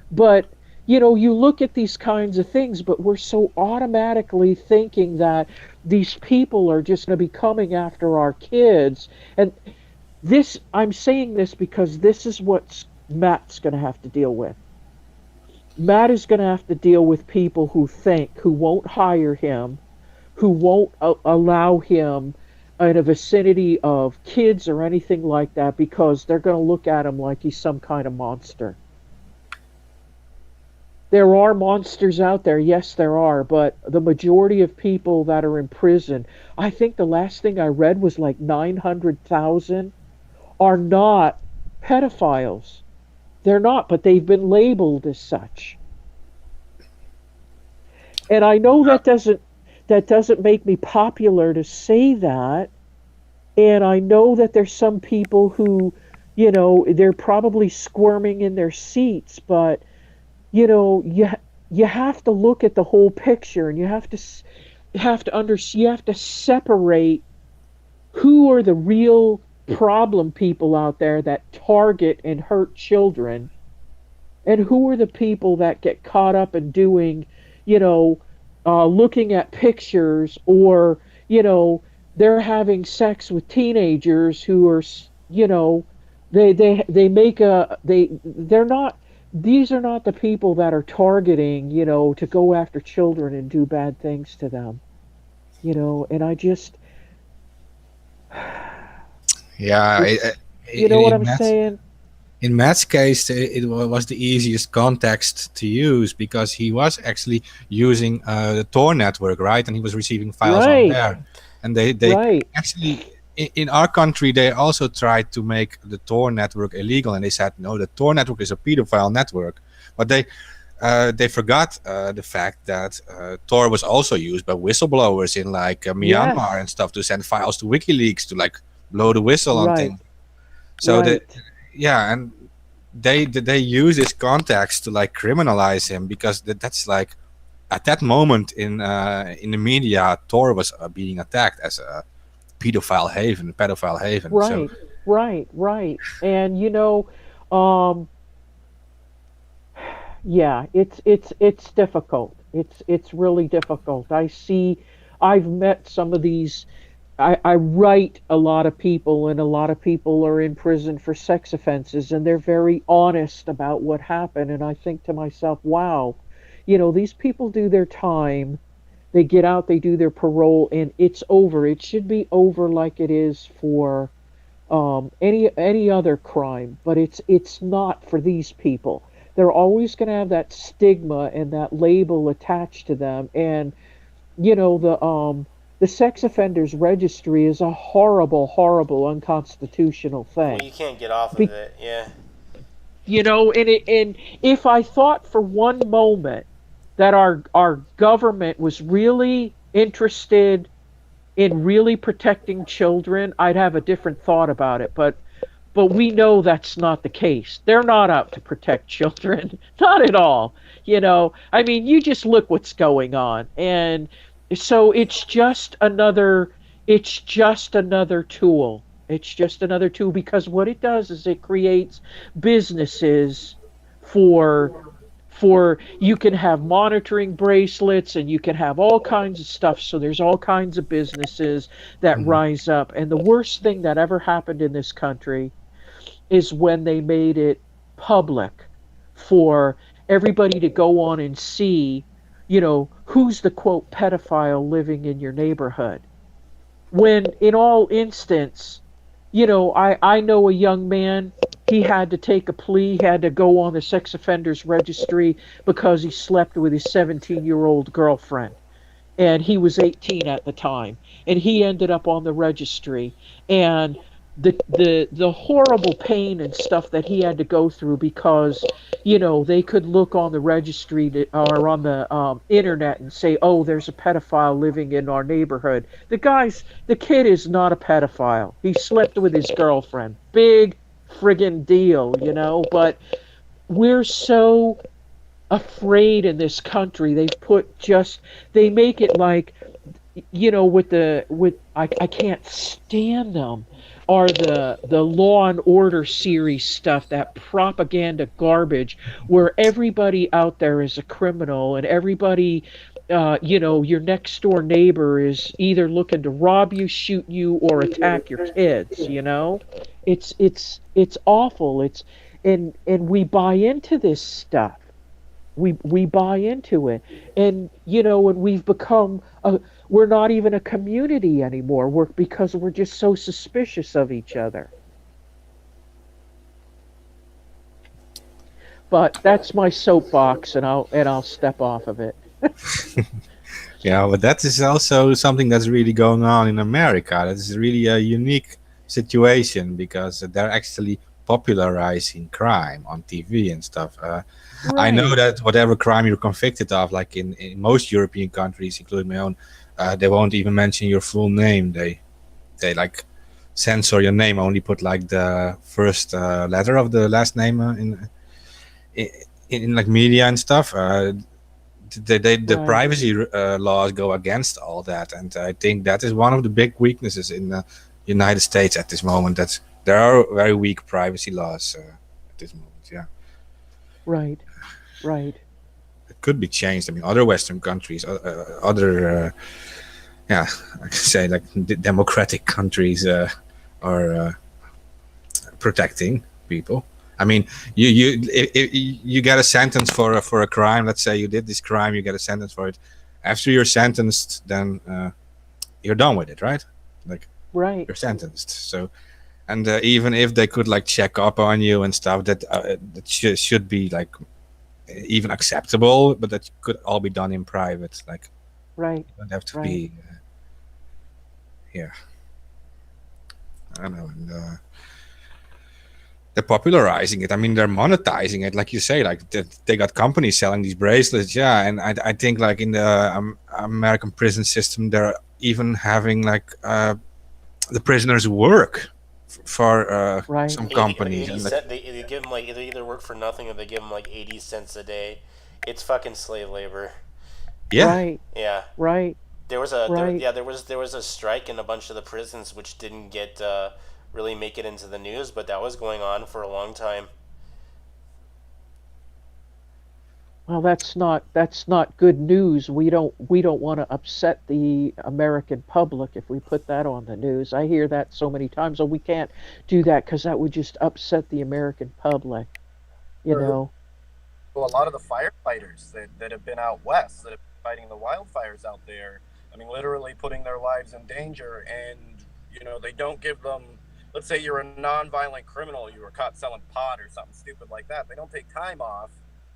But you look at these kinds of things, but we're so automatically thinking that these people are just going to be coming after our kids. And I'm saying this because this is what Matt's going to have to deal with. Matt is going to have to deal with people who won't hire him, who won't allow him in a vicinity of kids or anything like that because they're going to look at him like he's some kind of monster. There are monsters out there, yes, there are, but the majority of people that are in prison, I think the last thing I read was like 900,000 are not pedophiles. They're not, but they've been labeled as such. And I know that doesn't make me popular to say that, and I know that there's some people who, they're probably squirming in their seats, but you have to look at the whole picture, and you have to separate who are the real problem people out there that target and hurt children, and who are the people that get caught up in doing, you know, looking at pictures, or they're having sex with teenagers who are, they make they're not, these are not the people that are targeting, to go after children and do bad things to them, and I just, Yeah, it's, you know what in I'm Matt's saying? case, was the easiest context to use because he was actually using the Tor network, right? And he was receiving files on Right, there. And they right, actually, in our country, they also tried to make the Tor network illegal, and they said no, the Tor network is a pedophile network. But they forgot the fact that Tor was also used by whistleblowers in like Myanmar yes, and stuff to send files to WikiLeaks to like blow the whistle on right, things. So right. yeah, and they use this context to like criminalize him because that's like at that moment in the media, Tor was being attacked as a pedophile haven. So Right, right, right. And um, yeah, it's difficult. It's really difficult. I've met some of these. I write a lot of people, and a lot of people are in prison for sex offenses, and they're very honest about what happened. And I think to myself, wow, these people do their time, they get out, they do their parole, and it's over. It should be over like it is for any other crime, but it's not for these people. They're always going to have that stigma and that label attached to them, and the sex offenders registry is a horrible, horrible, unconstitutional Well, thing. you can't get off of Be, it. Yeah. and if I thought for one moment that our government was really interested in really protecting children, I'd have a different thought about it. But we know that's not the case. They're not out to protect children, not at all. I mean, you just look what's going on, and so it's just another tool. It's just another tool, because what it does is it creates businesses for you can have monitoring bracelets, and you can have all kinds of stuff, so there's all kinds of businesses that mhm. rise up. And the worst thing that ever happened in this country is when they made it public for everybody to go on and see, who's the quote pedophile living in your neighborhood. When in all instance, I know a young man, he had to take a plea, he had to go on the sex offenders registry because he slept with his 17-year-old girlfriend, and he was 18 at the time, and he ended up on the registry. And the horrible pain and stuff that he had to go through, because they could look on the registry or on the internet and say, oh, there's a pedophile living in our neighborhood. The kid is not a pedophile, he slept with his girlfriend. Big friggin' deal, but we're so afraid in this country. They make it like, I can't stand them, are the Law and Order series stuff, that propaganda garbage, where everybody out there is a criminal, and everybody, your next door neighbor is either looking to rob you, shoot you, or attack your kids. It's awful. And we buy into this stuff. We buy into it, and we've become we're not even a community anymore, because we're just so suspicious of each other. But that's my soapbox, and I'll step off of it. Yeah, but that is also something that's really going on in America. That is really a unique situation because they're actually popularizing crime on TV and stuff. I know Right, that whatever crime you're convicted of, like in most European countries, including my own, they won't even mention your full name. They like censor your name, only put like the first letter of the last name in, in like media and stuff. The right. privacy laws go against all that, and I think that is one of the big weaknesses in the United States at this moment. That there are very weak privacy laws at this moment. Yeah, Right, right. it could be changed. I mean, other Western countries, other yeah, I could say like democratic countries are protecting people. I mean, if you get a sentence for a crime. Let's say you did this crime, you get a sentence for it. After you're sentenced, then you're done with it, right? Like Right. you're sentenced. So, and even if they could like check up on you and stuff, that should be like even acceptable, but that could all be done in private. Like Right. you don't have to Right. be here. I don't know. And, they're popularizing it. I mean, they're monetizing it, like you say. Like they got companies selling these bracelets, yeah. And I think like in the American prison system, they're even having like the prisoners work for Right. some 80, companies, 80 and like, cent, they give them like they either work for nothing or they give them like 80 cents a day. It's fucking slave labor. yeah, Right. Yeah. Right. Right. There was a strike in a bunch of the prisons which didn't get really make it into the news, but that was going on for a long time. Well, that's not good news. We don't want to upset the American public if we put that on the news. I hear that so many times. Oh, we can't do that because that would just upset the American public. You Or know. a lot of the firefighters that have been out west that have been fighting the wildfires out there. I mean, literally putting their lives in danger, and they don't give them. Let's say you're a non-violent criminal, you were caught selling pot or something stupid like that. They don't take time off.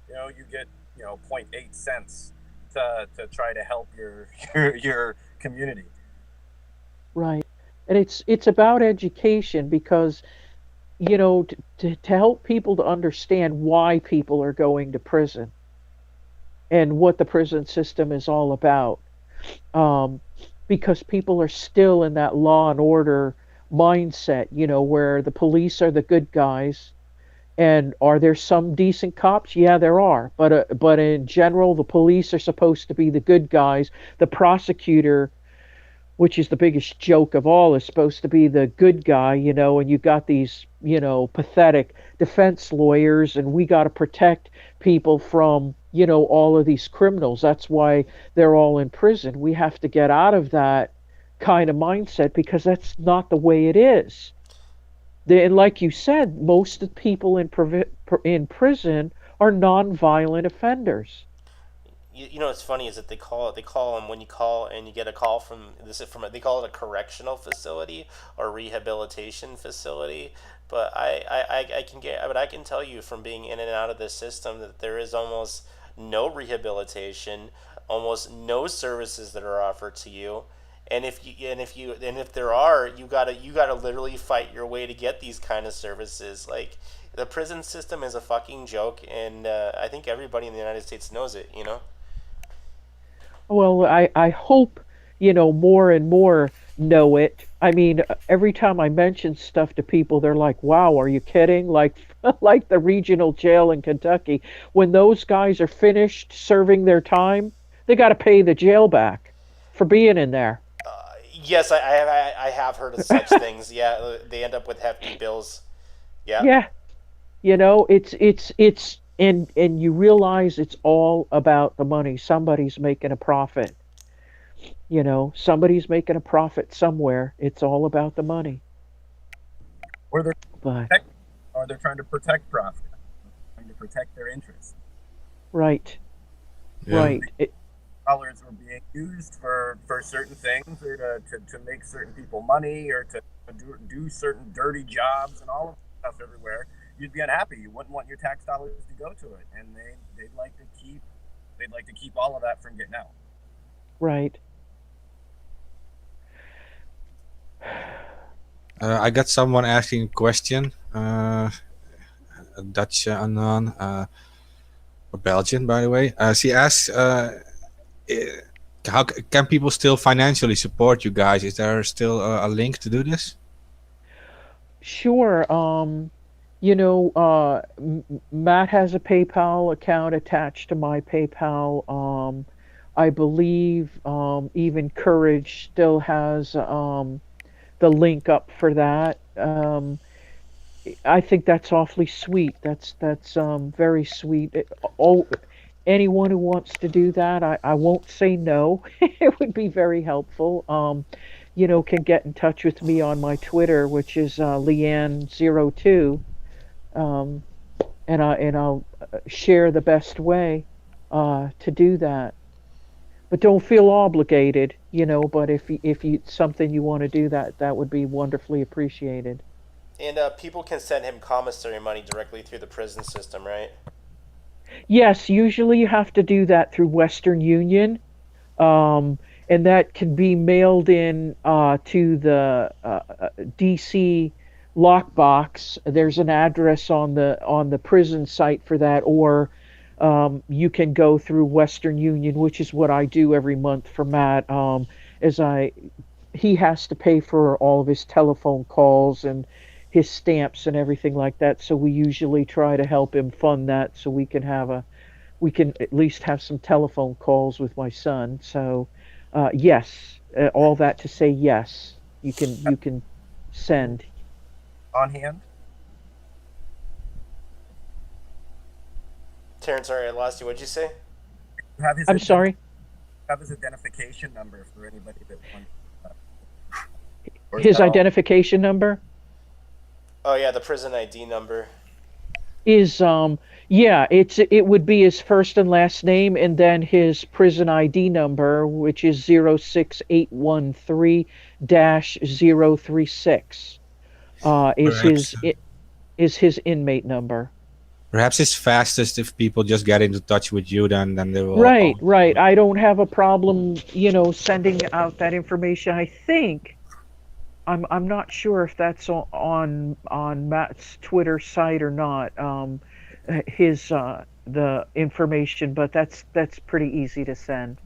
You get zero point 0.8 cents to try to help your community. Right. And it's about education because to help people to understand why people are going to prison and what the prison system is all about. Um, because people are still in that law and order mindset, where the police are the good guys. And are there some decent cops? Yeah, there are. But in general, the police are supposed to be the good guys. The prosecutor, which is the biggest joke of all, is supposed to be the good guy, and you got these, pathetic defense lawyers, and we got to protect people from, all of these criminals. That's why they're all in prison. We have to get out of that kind of mindset because that's not the way it is. And like you said, most of the people in prison are non-violent offenders. You know what's funny is that they call them when you call and you get a call from they call it a correctional facility or rehabilitation facility. But I can tell you from being in and out of this system that there is almost no rehabilitation, almost no services that are offered to you. And if there are, you gotta literally fight your way to get these kind of services. Like the prison system is a fucking joke, and I think everybody in the United States knows it. You know. Well, I hope, more and more know it. I mean, every time I mention stuff to people, they're like, "Wow, are you kidding?" Like, like the regional jail in Kentucky. When those guys are finished serving their time, they got to pay the jail back for being in there. Yes, I have heard of such things. Yeah, they end up with hefty bills. Yeah. Yeah, and you realize it's all about the money. Somebody's making a profit. Somebody's making a profit somewhere. It's all about the money. Or they're But protect, or they're trying to protect profit, trying to protect their interests. right, yeah. right. Dollars were being used for certain things, or to make certain people money, or to do certain dirty jobs and all of that stuff everywhere. you'd be unhappy. You wouldn't want your tax dollars to go to it, and they'd like to keep all of that from getting out. Right. I got someone asking a question. A Dutch unknown, or Belgian, by the way. She asks, how can people still financially support you guys? Is there still a link to do this? Sure. Matt has a PayPal account attached to my PayPal. I believe even Courage still has the link up for that. I think that's awfully sweet. That's very sweet. Anyone who wants to do that, I won't say no. It would be very helpful. Can get in touch with me on my Twitter, which is Leann02, um, and I'll share the best way to do that. But don't feel obligated, But if you something you want to do, that would be wonderfully appreciated. And people can send him commissary money directly through the prison system, right? Yes, usually you have to do that through Western Union, and that can be mailed in to the DC lockbox. There's an address on the prison site for that, or you can go through Western Union, which is what I do every month for Matt. As he has to pay for all of his telephone calls and his stamps and everything like that. So we usually try to help him fund that, so we can at least have some telephone calls with my son. So yes, all that to say yes, you can send On hand. Terrence, sorry, I lost you. What'd you say? I'm sorry. Have his identification number for anybody that wants. His identification number Oh yeah, the prison ID number. is it would be his first and last name, and then his prison ID number, which is 06813-036, is his inmate number. Perhaps it's fastest if people just get into touch with you, then they will. Right. I don't have a problem, sending out that information. I think I'm not sure if that's on Matt's Twitter site or not. His the information, but that's pretty easy to send.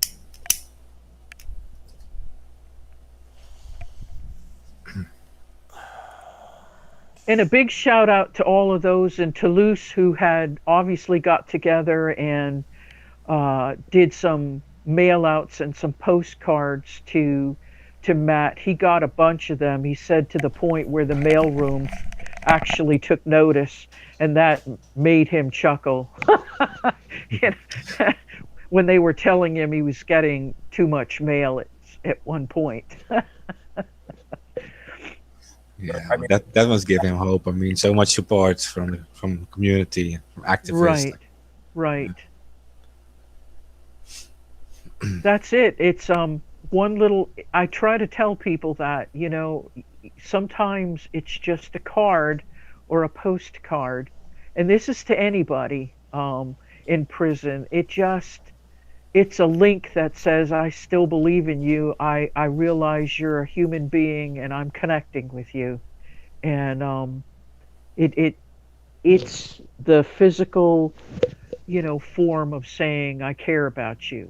And a big shout out to all of those in Toulouse who had obviously got together and did some mail outs and some postcards to Matt. He got a bunch of them. He said to the point where the mailroom actually took notice, and that made him chuckle. When they were telling him he was getting too much mail at one point. Yeah, I mean, that must give him hope. I mean, so much support from the community, from activists. Right. That's it. It's one little. I try to tell people that sometimes it's just a card or a postcard, and this is to anybody in prison. It's a link that says, I still believe in you. I realize you're a human being, and I'm connecting with you. And it's the physical, form of saying I care about you.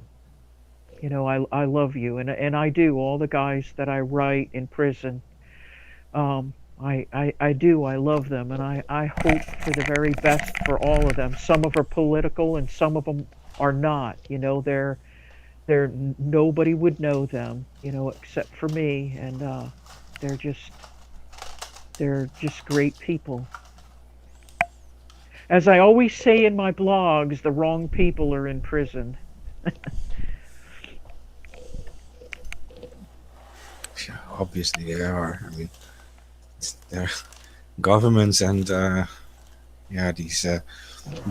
I love you, and I do. All the guys that I write in prison, I do. I love them, and I hope for the very best for all of them. Some of them are political, and some of them are not. They're nobody would know them, except for me, and they're just great people. As I always say in my blogs, the wrong people are in prison. Yeah, obviously they are. I mean, they're governments and these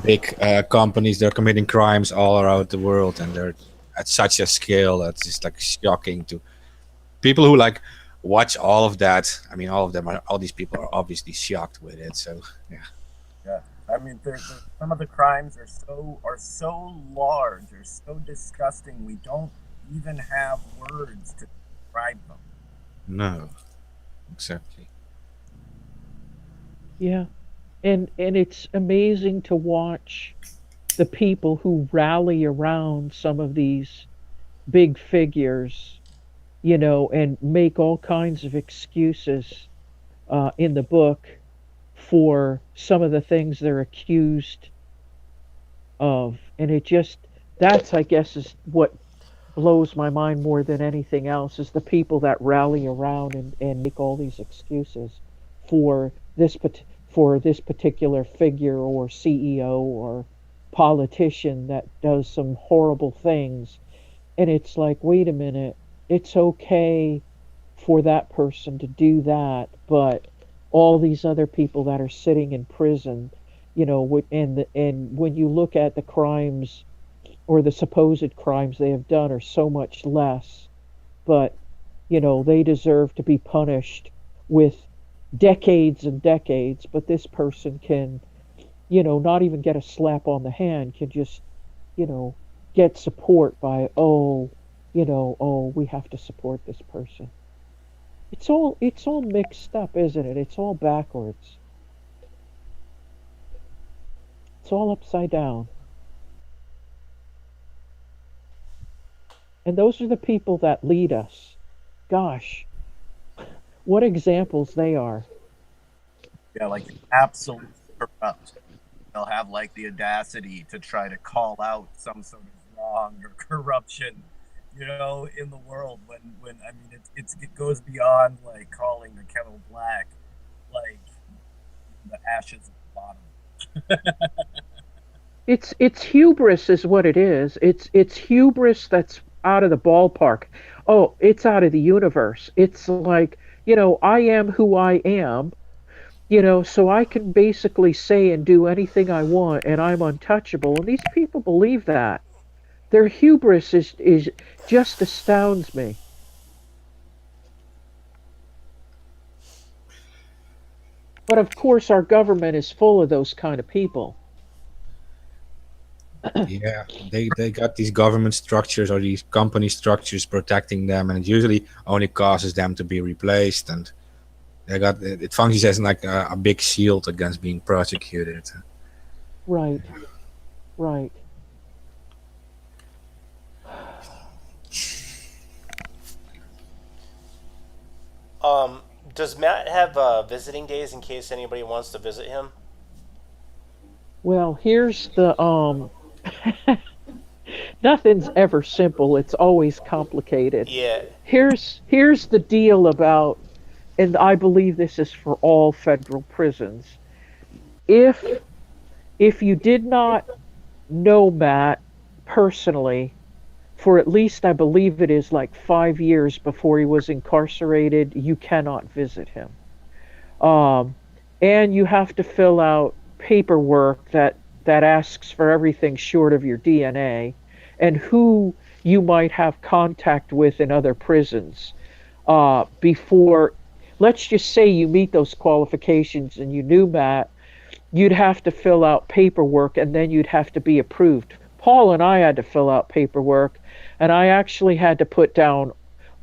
big companies. They're committing crimes all around the world, and they're at such a scale that's just like shocking to people who like watch all of that. I mean, all these people are obviously shocked with it. So yeah. Yeah, I mean, some of the crimes are so large, or so disgusting. We don't even have words to describe them. No, exactly. Yeah. And it's amazing to watch the people who rally around some of these big figures, and make all kinds of excuses in the book for some of the things they're accused of. And it just, that's, I guess, is what blows my mind more than anything else, is the people that rally around and make all these excuses for for this particular figure or CEO or politician that does some horrible things. And it's like, wait a minute, it's okay for that person to do that, but all these other people that are sitting in prison, and when you look at the crimes or the supposed crimes they have done are so much less, but they deserve to be punished with decades and decades, but this person can, not even get a slap on the hand, can just, you know, get support by, oh, we have to support this person. It's all mixed up, isn't it? It's all backwards. It's all upside down. And those are the people that lead us. Gosh, what examples they are. Yeah, like absolute corrupt. They'll have like the audacity to try to call out some sort of wrong or corruption, in the world, when I mean it goes beyond like calling the kettle black, like the ashes at the bottom. It's hubris is what it is. It's hubris that's out of the ballpark. Oh, it's out of the universe. It's like, I am who I am, so I can basically say and do anything I want and I'm untouchable. And these people believe that. Their hubris is just astounds me. But of course our government is full of those kind of people. Yeah, they got these government structures or these company structures protecting them, and it usually only causes them to be replaced. And it functions as like a big shield against being prosecuted. Right, right. Um, does Matt have visiting days in case anybody wants to visit him? Well, here's the nothing's ever simple. It's always complicated. Yeah. Here's the deal about, and I believe this is for all federal prisons. If if you did not know Matt personally for at least, I believe it is like 5 years before he was incarcerated, you cannot visit him. Um, and you have to fill out paperwork that asks for everything short of your DNA and who you might have contact with in other prisons before. Let's just say you meet those qualifications and you knew Matt, you'd have to fill out paperwork and then you'd have to be approved. Paul and I had to fill out paperwork, and I actually had to put down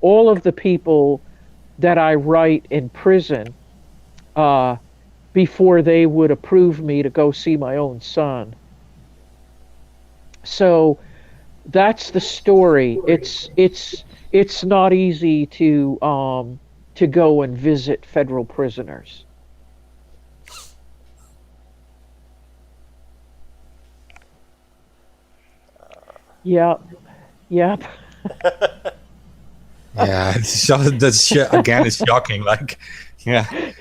all of the people that I write in prison uh, before they would approve me to go see my own son. So that's the story. It's not easy to go and visit federal prisoners. Yep, yep. Yeah, again, it's shocking. Like, yeah,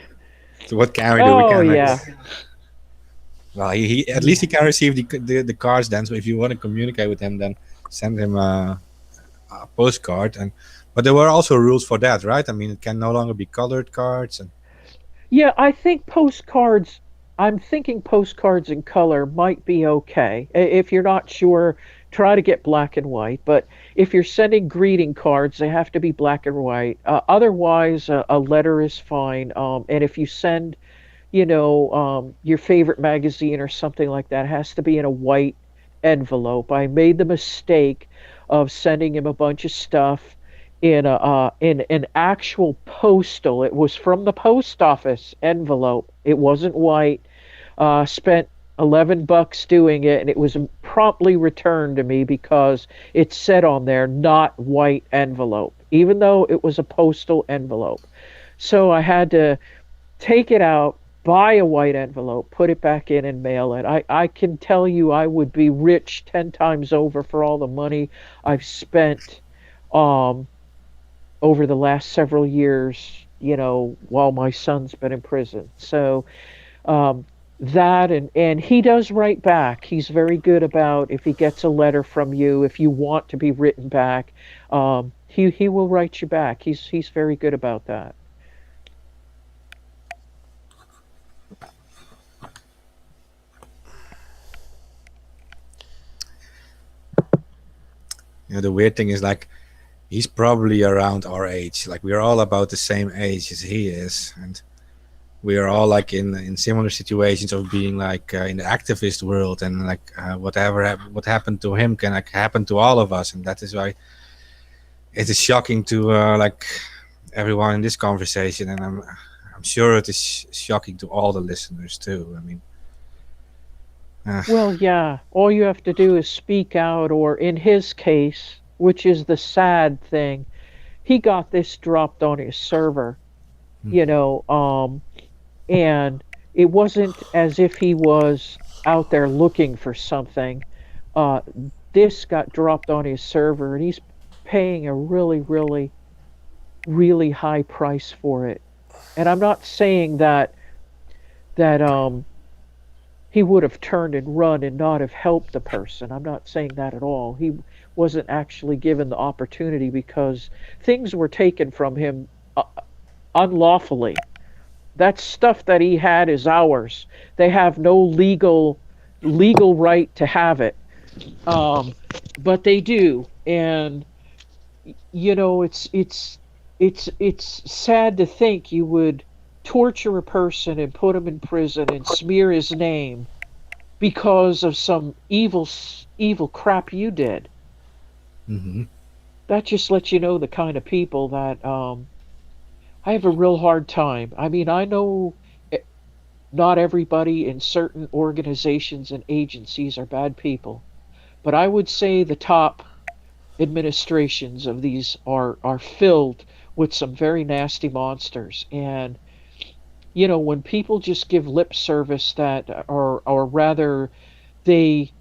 so what can we do? We Oh can yeah, well, at least he can receive the cards then. So if you want to communicate with him, then send him a postcard. But there were also rules for that, right? I mean, it can no longer be colored cards. And yeah. I think postcards. I'm thinking postcards in color might be okay. If you're not sure, try to get black and white. But if you're sending greeting cards, they have to be black and white. Otherwise, a letter is fine. And if you send your favorite magazine or something like that has to be in a white envelope. I made the mistake of sending him a bunch of stuff in an actual postal. It was from the post office envelope. It wasn't white. Spent $11 doing it, and it was promptly returned to me because it said on there, not white envelope, even though it was a postal envelope. So I had to take it out, buy a white envelope, put it back in, and mail it. I can tell you I would be rich 10 times over for all the money I've spent um, over the last several years, while my son's been in prison. So um, that and he does write back. He's very good about if he gets a letter from you, if you want to be written back, he will write you back. He's very good about that. The weird thing is like he's probably around our age. Like we're all about the same age as he is, and we are all like in similar situations of being like in the activist world, and like what happened to him can like happen to all of us, and that is why it is shocking to like everyone in this conversation, and I'm sure it is shocking to all the listeners too. I mean, uh, Well, yeah, all you have to do is speak out, or in his case, which is the sad thing, he got this dropped on his server, you know, um, and it wasn't as if he was out there looking for something. Uh, this got dropped on his server, and he's paying a really, really, really high price for it. And I'm not saying that he would have turned and run and not have helped the person. I'm not saying that at all. He wasn't actually given the opportunity because things were taken from him unlawfully. That stuff that he had is ours. They have no legal right to have it. Um, but they do, and it's sad to think you would torture a person and put him in prison and smear his name because of some evil crap you did. mhm. That just lets you know the kind of people that I have a real hard time. I mean, I know not everybody in certain organizations and agencies are bad people, but I would say the top administrations of these are filled with some very nasty monsters. And when people just give lip service that, or rather they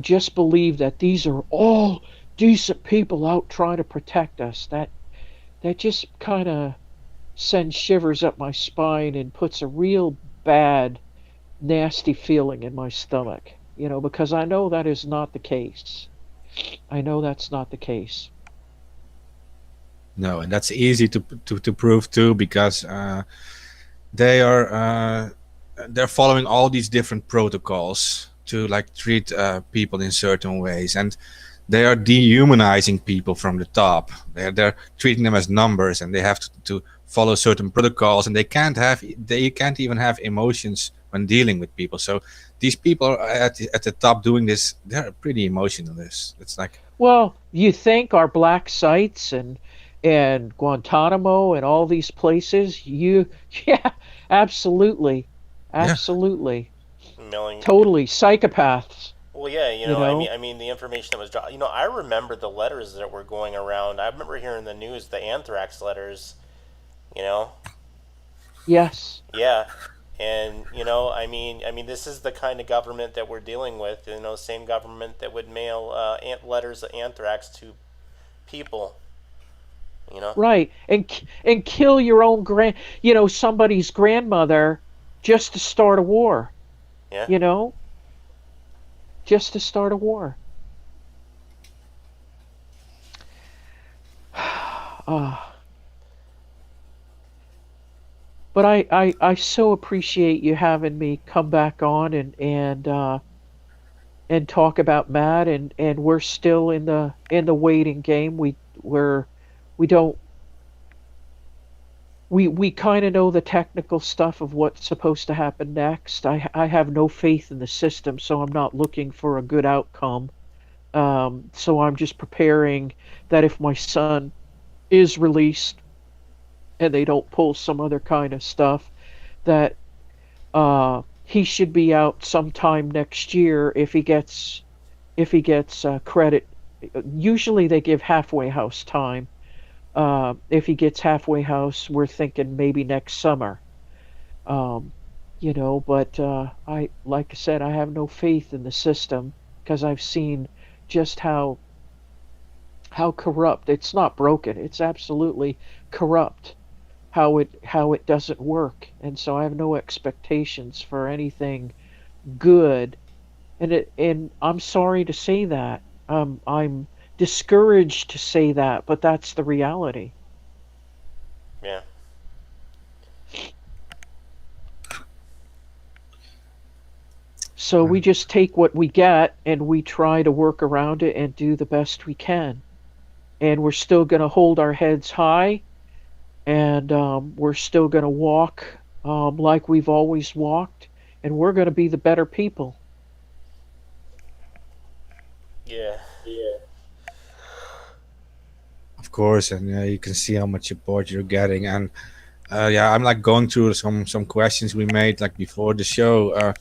just believe that these are all decent people out trying to protect us, that just kind of sends shivers up my spine and puts a real bad nasty feeling in my stomach, because I know that is not the case. I know that's not the case. No, and that's easy to prove too because they are they're following all these different protocols to like treat people in certain ways, and they are dehumanizing people from the top. They're treating them as numbers, and they have to follow certain protocols, and they can't even have emotions when dealing with people. So these people are at the top doing this. They're pretty emotionless. It's like Well, you think our black sites and Guantanamo and all these places, yeah, absolutely. yeah, Absolutely. Milling. Totally psychopaths, Well, yeah, you know. I mean, the information that was dropped. I remember the letters that were going around. I remember hearing the news, the anthrax letters. You know, Yes. yeah, and I mean, this is the kind of government that we're dealing with. Same government that would mail letters of anthrax to people. You know, Right. And kill your own somebody's grandmother just to start a war, yeah. you know? Just to start a war. Ah, but I so appreciate you having me come back on and talk about Matt, and we're still in the waiting game. We don't we kind of know the technical stuff of what's supposed to happen next. I have no faith in the system, so I'm not looking for a good outcome. So I'm just preparing that if my son is released and they don't pull some other kind of stuff, that he should be out sometime next year if he gets credit. Usually they give halfway house time. If he gets halfway house, we're thinking maybe next summer. Um, but I like I said, I have no faith in the system because I've seen just how corrupt. It's not broken. It's absolutely corrupt how it doesn't work. And so I have no expectations for anything good. And I'm sorry to say that. I'm discouraged to say that, but that's the reality. Yeah. So we just take what we get and we try to work around it and do the best we can. And we're still going to hold our heads high, and we're still going to walk like we've always walked, and we're going to be the better people. Yeah. Of course, and you can see how much support you're getting. And yeah, I'm like going through some questions we made like before the show.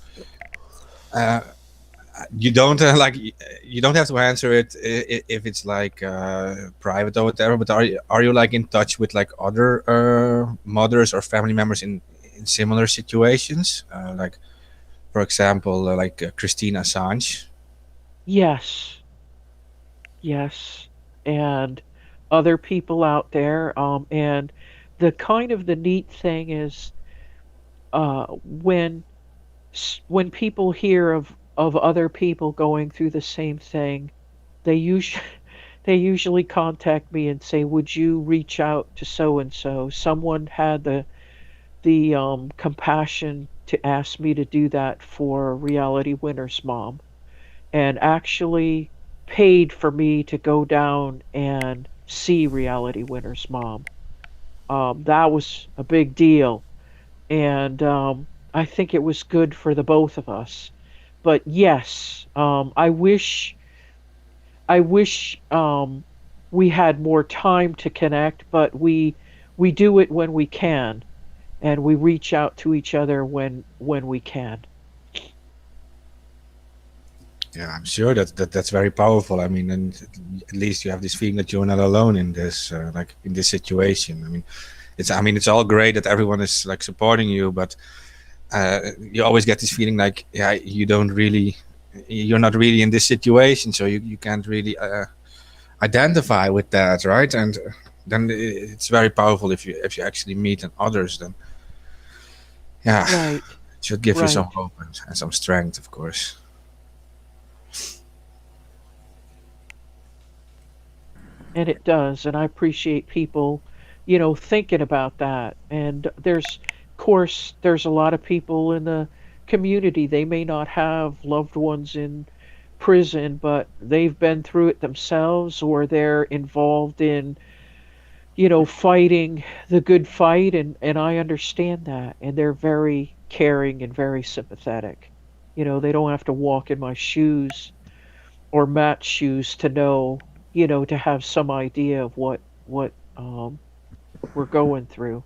Uh, you don't you don't have to answer it if it's like private or whatever. But are you like in touch with like other mothers or family members in similar situations? Like for example, like Christina Assange. Yes, yes, and other people out there. And the neat thing is when people hear of other people going through the same thing, they usually they usually contact me and say, "Would you reach out to so and so?" Someone had the compassion to ask me to do that for Reality Winner's mom, and actually paid for me to go down and see Reality Winner's mom. That was a big deal, and I think it was good for the both of us. But yes, I wish we had more time to connect, but we do it when we can, and we reach out to each other when we can. Yeah, I'm sure that's very powerful. I mean, and at least you have this feeling that you're not alone in this, like in this situation. I mean, it's all great that everyone is like supporting you, but you always get this feeling like, yeah, you're not really in this situation, so you can't really identify with that, right? And then it's very powerful if you actually meet and others. Then yeah, Right, it should give you some right. hope and some strength, of course. And it does, and I appreciate people, thinking about that. And there's a lot of people in the community. They may not have loved ones in prison, but they've been through it themselves, or they're involved in, fighting the good fight, and I understand that. And they're very caring and very sympathetic. They don't have to walk in my shoes or Matt's shoes to know, to have some idea of what we're going through.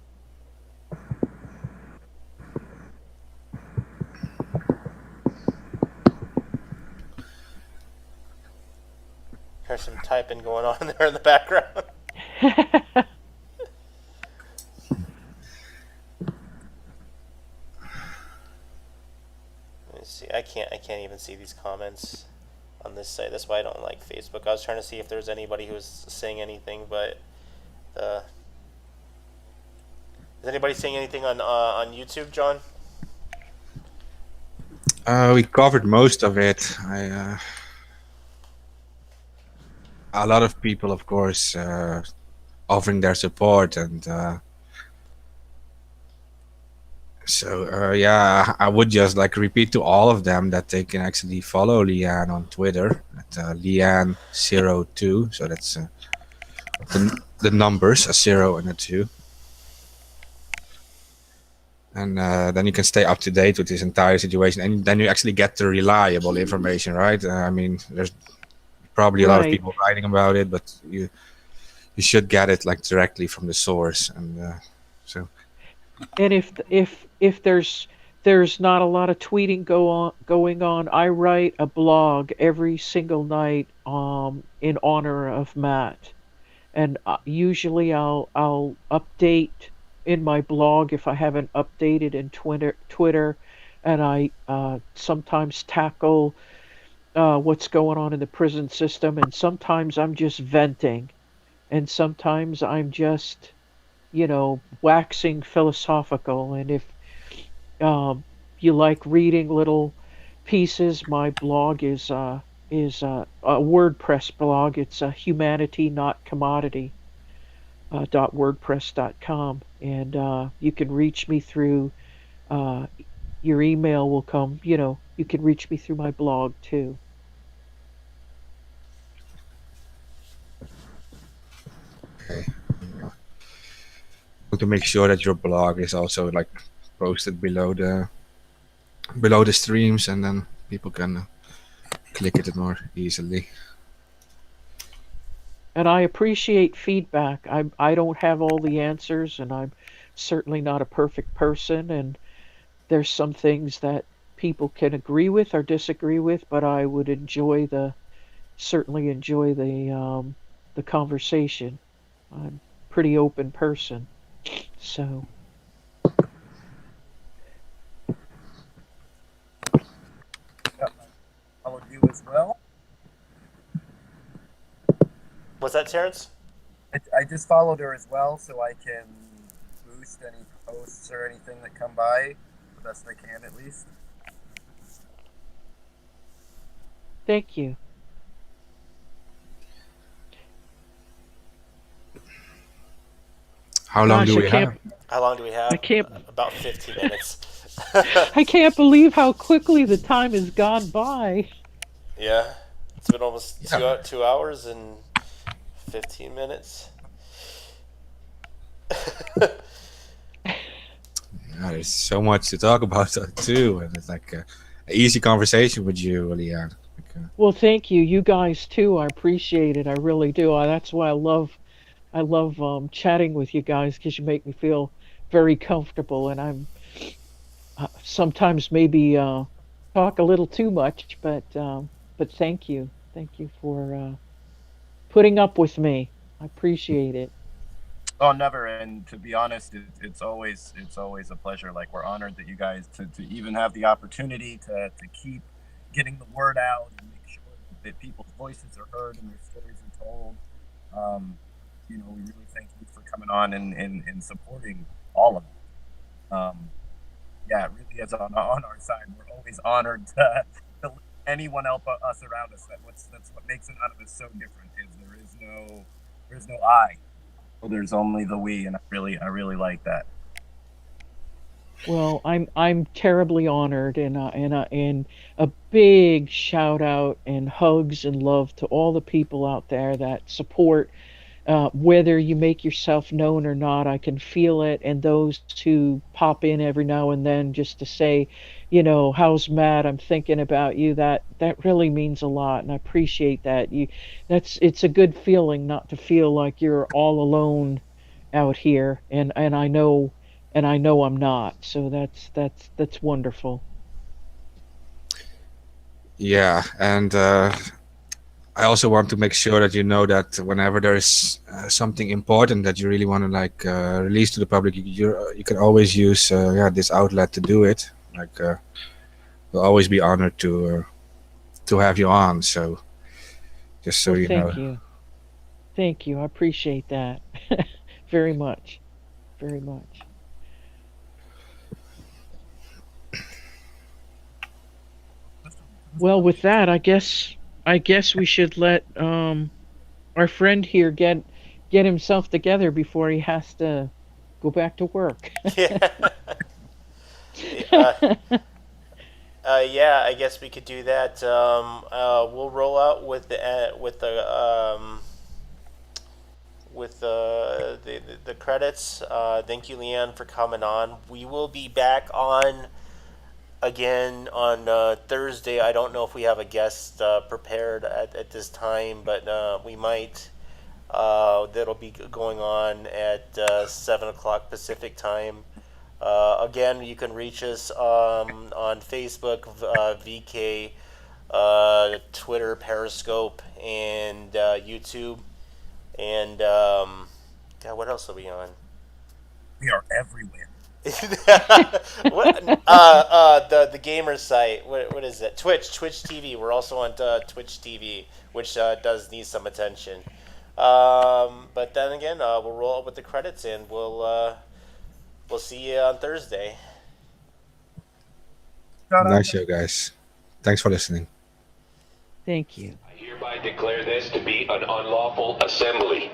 There's some typing going on there in the background. Let me see. I can't even see these comments on this site. That's why I don't like Facebook. I was trying to see if there's anybody who was saying anything, but uh, is anybody saying anything on YouTube, John? We covered most of it. A lot of people, of course, offering their support, and yeah, I would just like repeat to all of them that they can actually follow Leann on Twitter at Leann02. So that's the numbers, a zero and a two. and then you can stay up to date with this entire situation, and then you actually get the reliable information, right? I mean, there's probably a lot of Right. people writing about it, but you should get it like directly from the source, and so And if there's not a lot of tweeting going on, I write a blog every single night in honor of Matt. And usually I'll update in my blog if I haven't updated in Twitter, and I sometimes tackle what's going on in the prison system, and sometimes I'm just venting, and sometimes I'm just waxing philosophical. And if um, you like reading little pieces, my blog is a WordPress blog. It's a humanity not commodity .wordpress.com, and you can reach me through uh, your email will come. You can reach me through my blog too. to make sure that your blog is also like posted below the streams, and then people can click it more easily. And I appreciate feedback. I don't have all the answers, and I'm certainly not a perfect person. And there's some things that people can agree with or disagree with, but I would certainly enjoy the conversation. I'm a pretty open person, so. Yeah, I followed you as well. Was that Terrence? I just followed her as well, so I can boost any posts or anything that come by the best I can, at least. Thank you. How long Gosh, do I we can't. have? How long do we have? I can't. About 15 minutes. I can't believe how quickly the time has gone by. Yeah, it's been almost Yeah. 2 hours and 15 minutes. Yeah, there's so much to talk about too, and it's like an easy conversation with you, Leann. Well, thank you. You guys too. I appreciate it. I really do. That's why I love chatting with you guys because you make me feel very comfortable, and I'm sometimes maybe talk a little too much, but thank you for putting up with me. I appreciate it. Oh, never. And to be honest, it's always a pleasure. Like, we're honored that you guys to even have the opportunity to keep getting the word out and make sure that people's voices are heard and their stories are told. Um, we really thank you for coming on and supporting all of it. Yeah, it really is on our side. We're always honored to let anyone help us around us. That's what makes Anonymous so different. Is there's no I. There's only the we, and I really like that. Well, I'm terribly honored, and a big shout out and hugs and love to all the people out there that support. Whether you make yourself known or not, I can feel it. And those who pop in every now and then just to say, how's Matt? I'm thinking about you. That really means a lot, and I appreciate that. It's a good feeling not to feel like you're all alone out here, and I know I'm not. So that's wonderful. Yeah, and I also want to make sure that you know that whenever there is something important that you really want to like release to the public, you can always use this outlet to do it. Like we'll always be honored to have you on. So just so Well, you know. thank you. Thank you. I appreciate that very much. Very much. Well, with that, I guess we should let our friend here get himself together before he has to go back to work. Yeah. uh, yeah, I guess we could do that. We'll roll out with the with the credits. Thank you, Leann, for coming on. We will be back on again on Thursday. I don't know if we have a guest prepared at this time, but we might. That'll be going on at 7 o'clock Pacific time. Again, you can reach us on Facebook, VK, Twitter, Periscope, and YouTube. And God, what else are we on? We are everywhere. What? The gamer site. What is it? Twitch TV. We're also on Twitch TV, which does need some attention. But then again, we'll roll up with the credits, and we'll see you on Thursday. Nice show, guys. Thanks for listening. Thank you. I hereby declare this to be an unlawful assembly.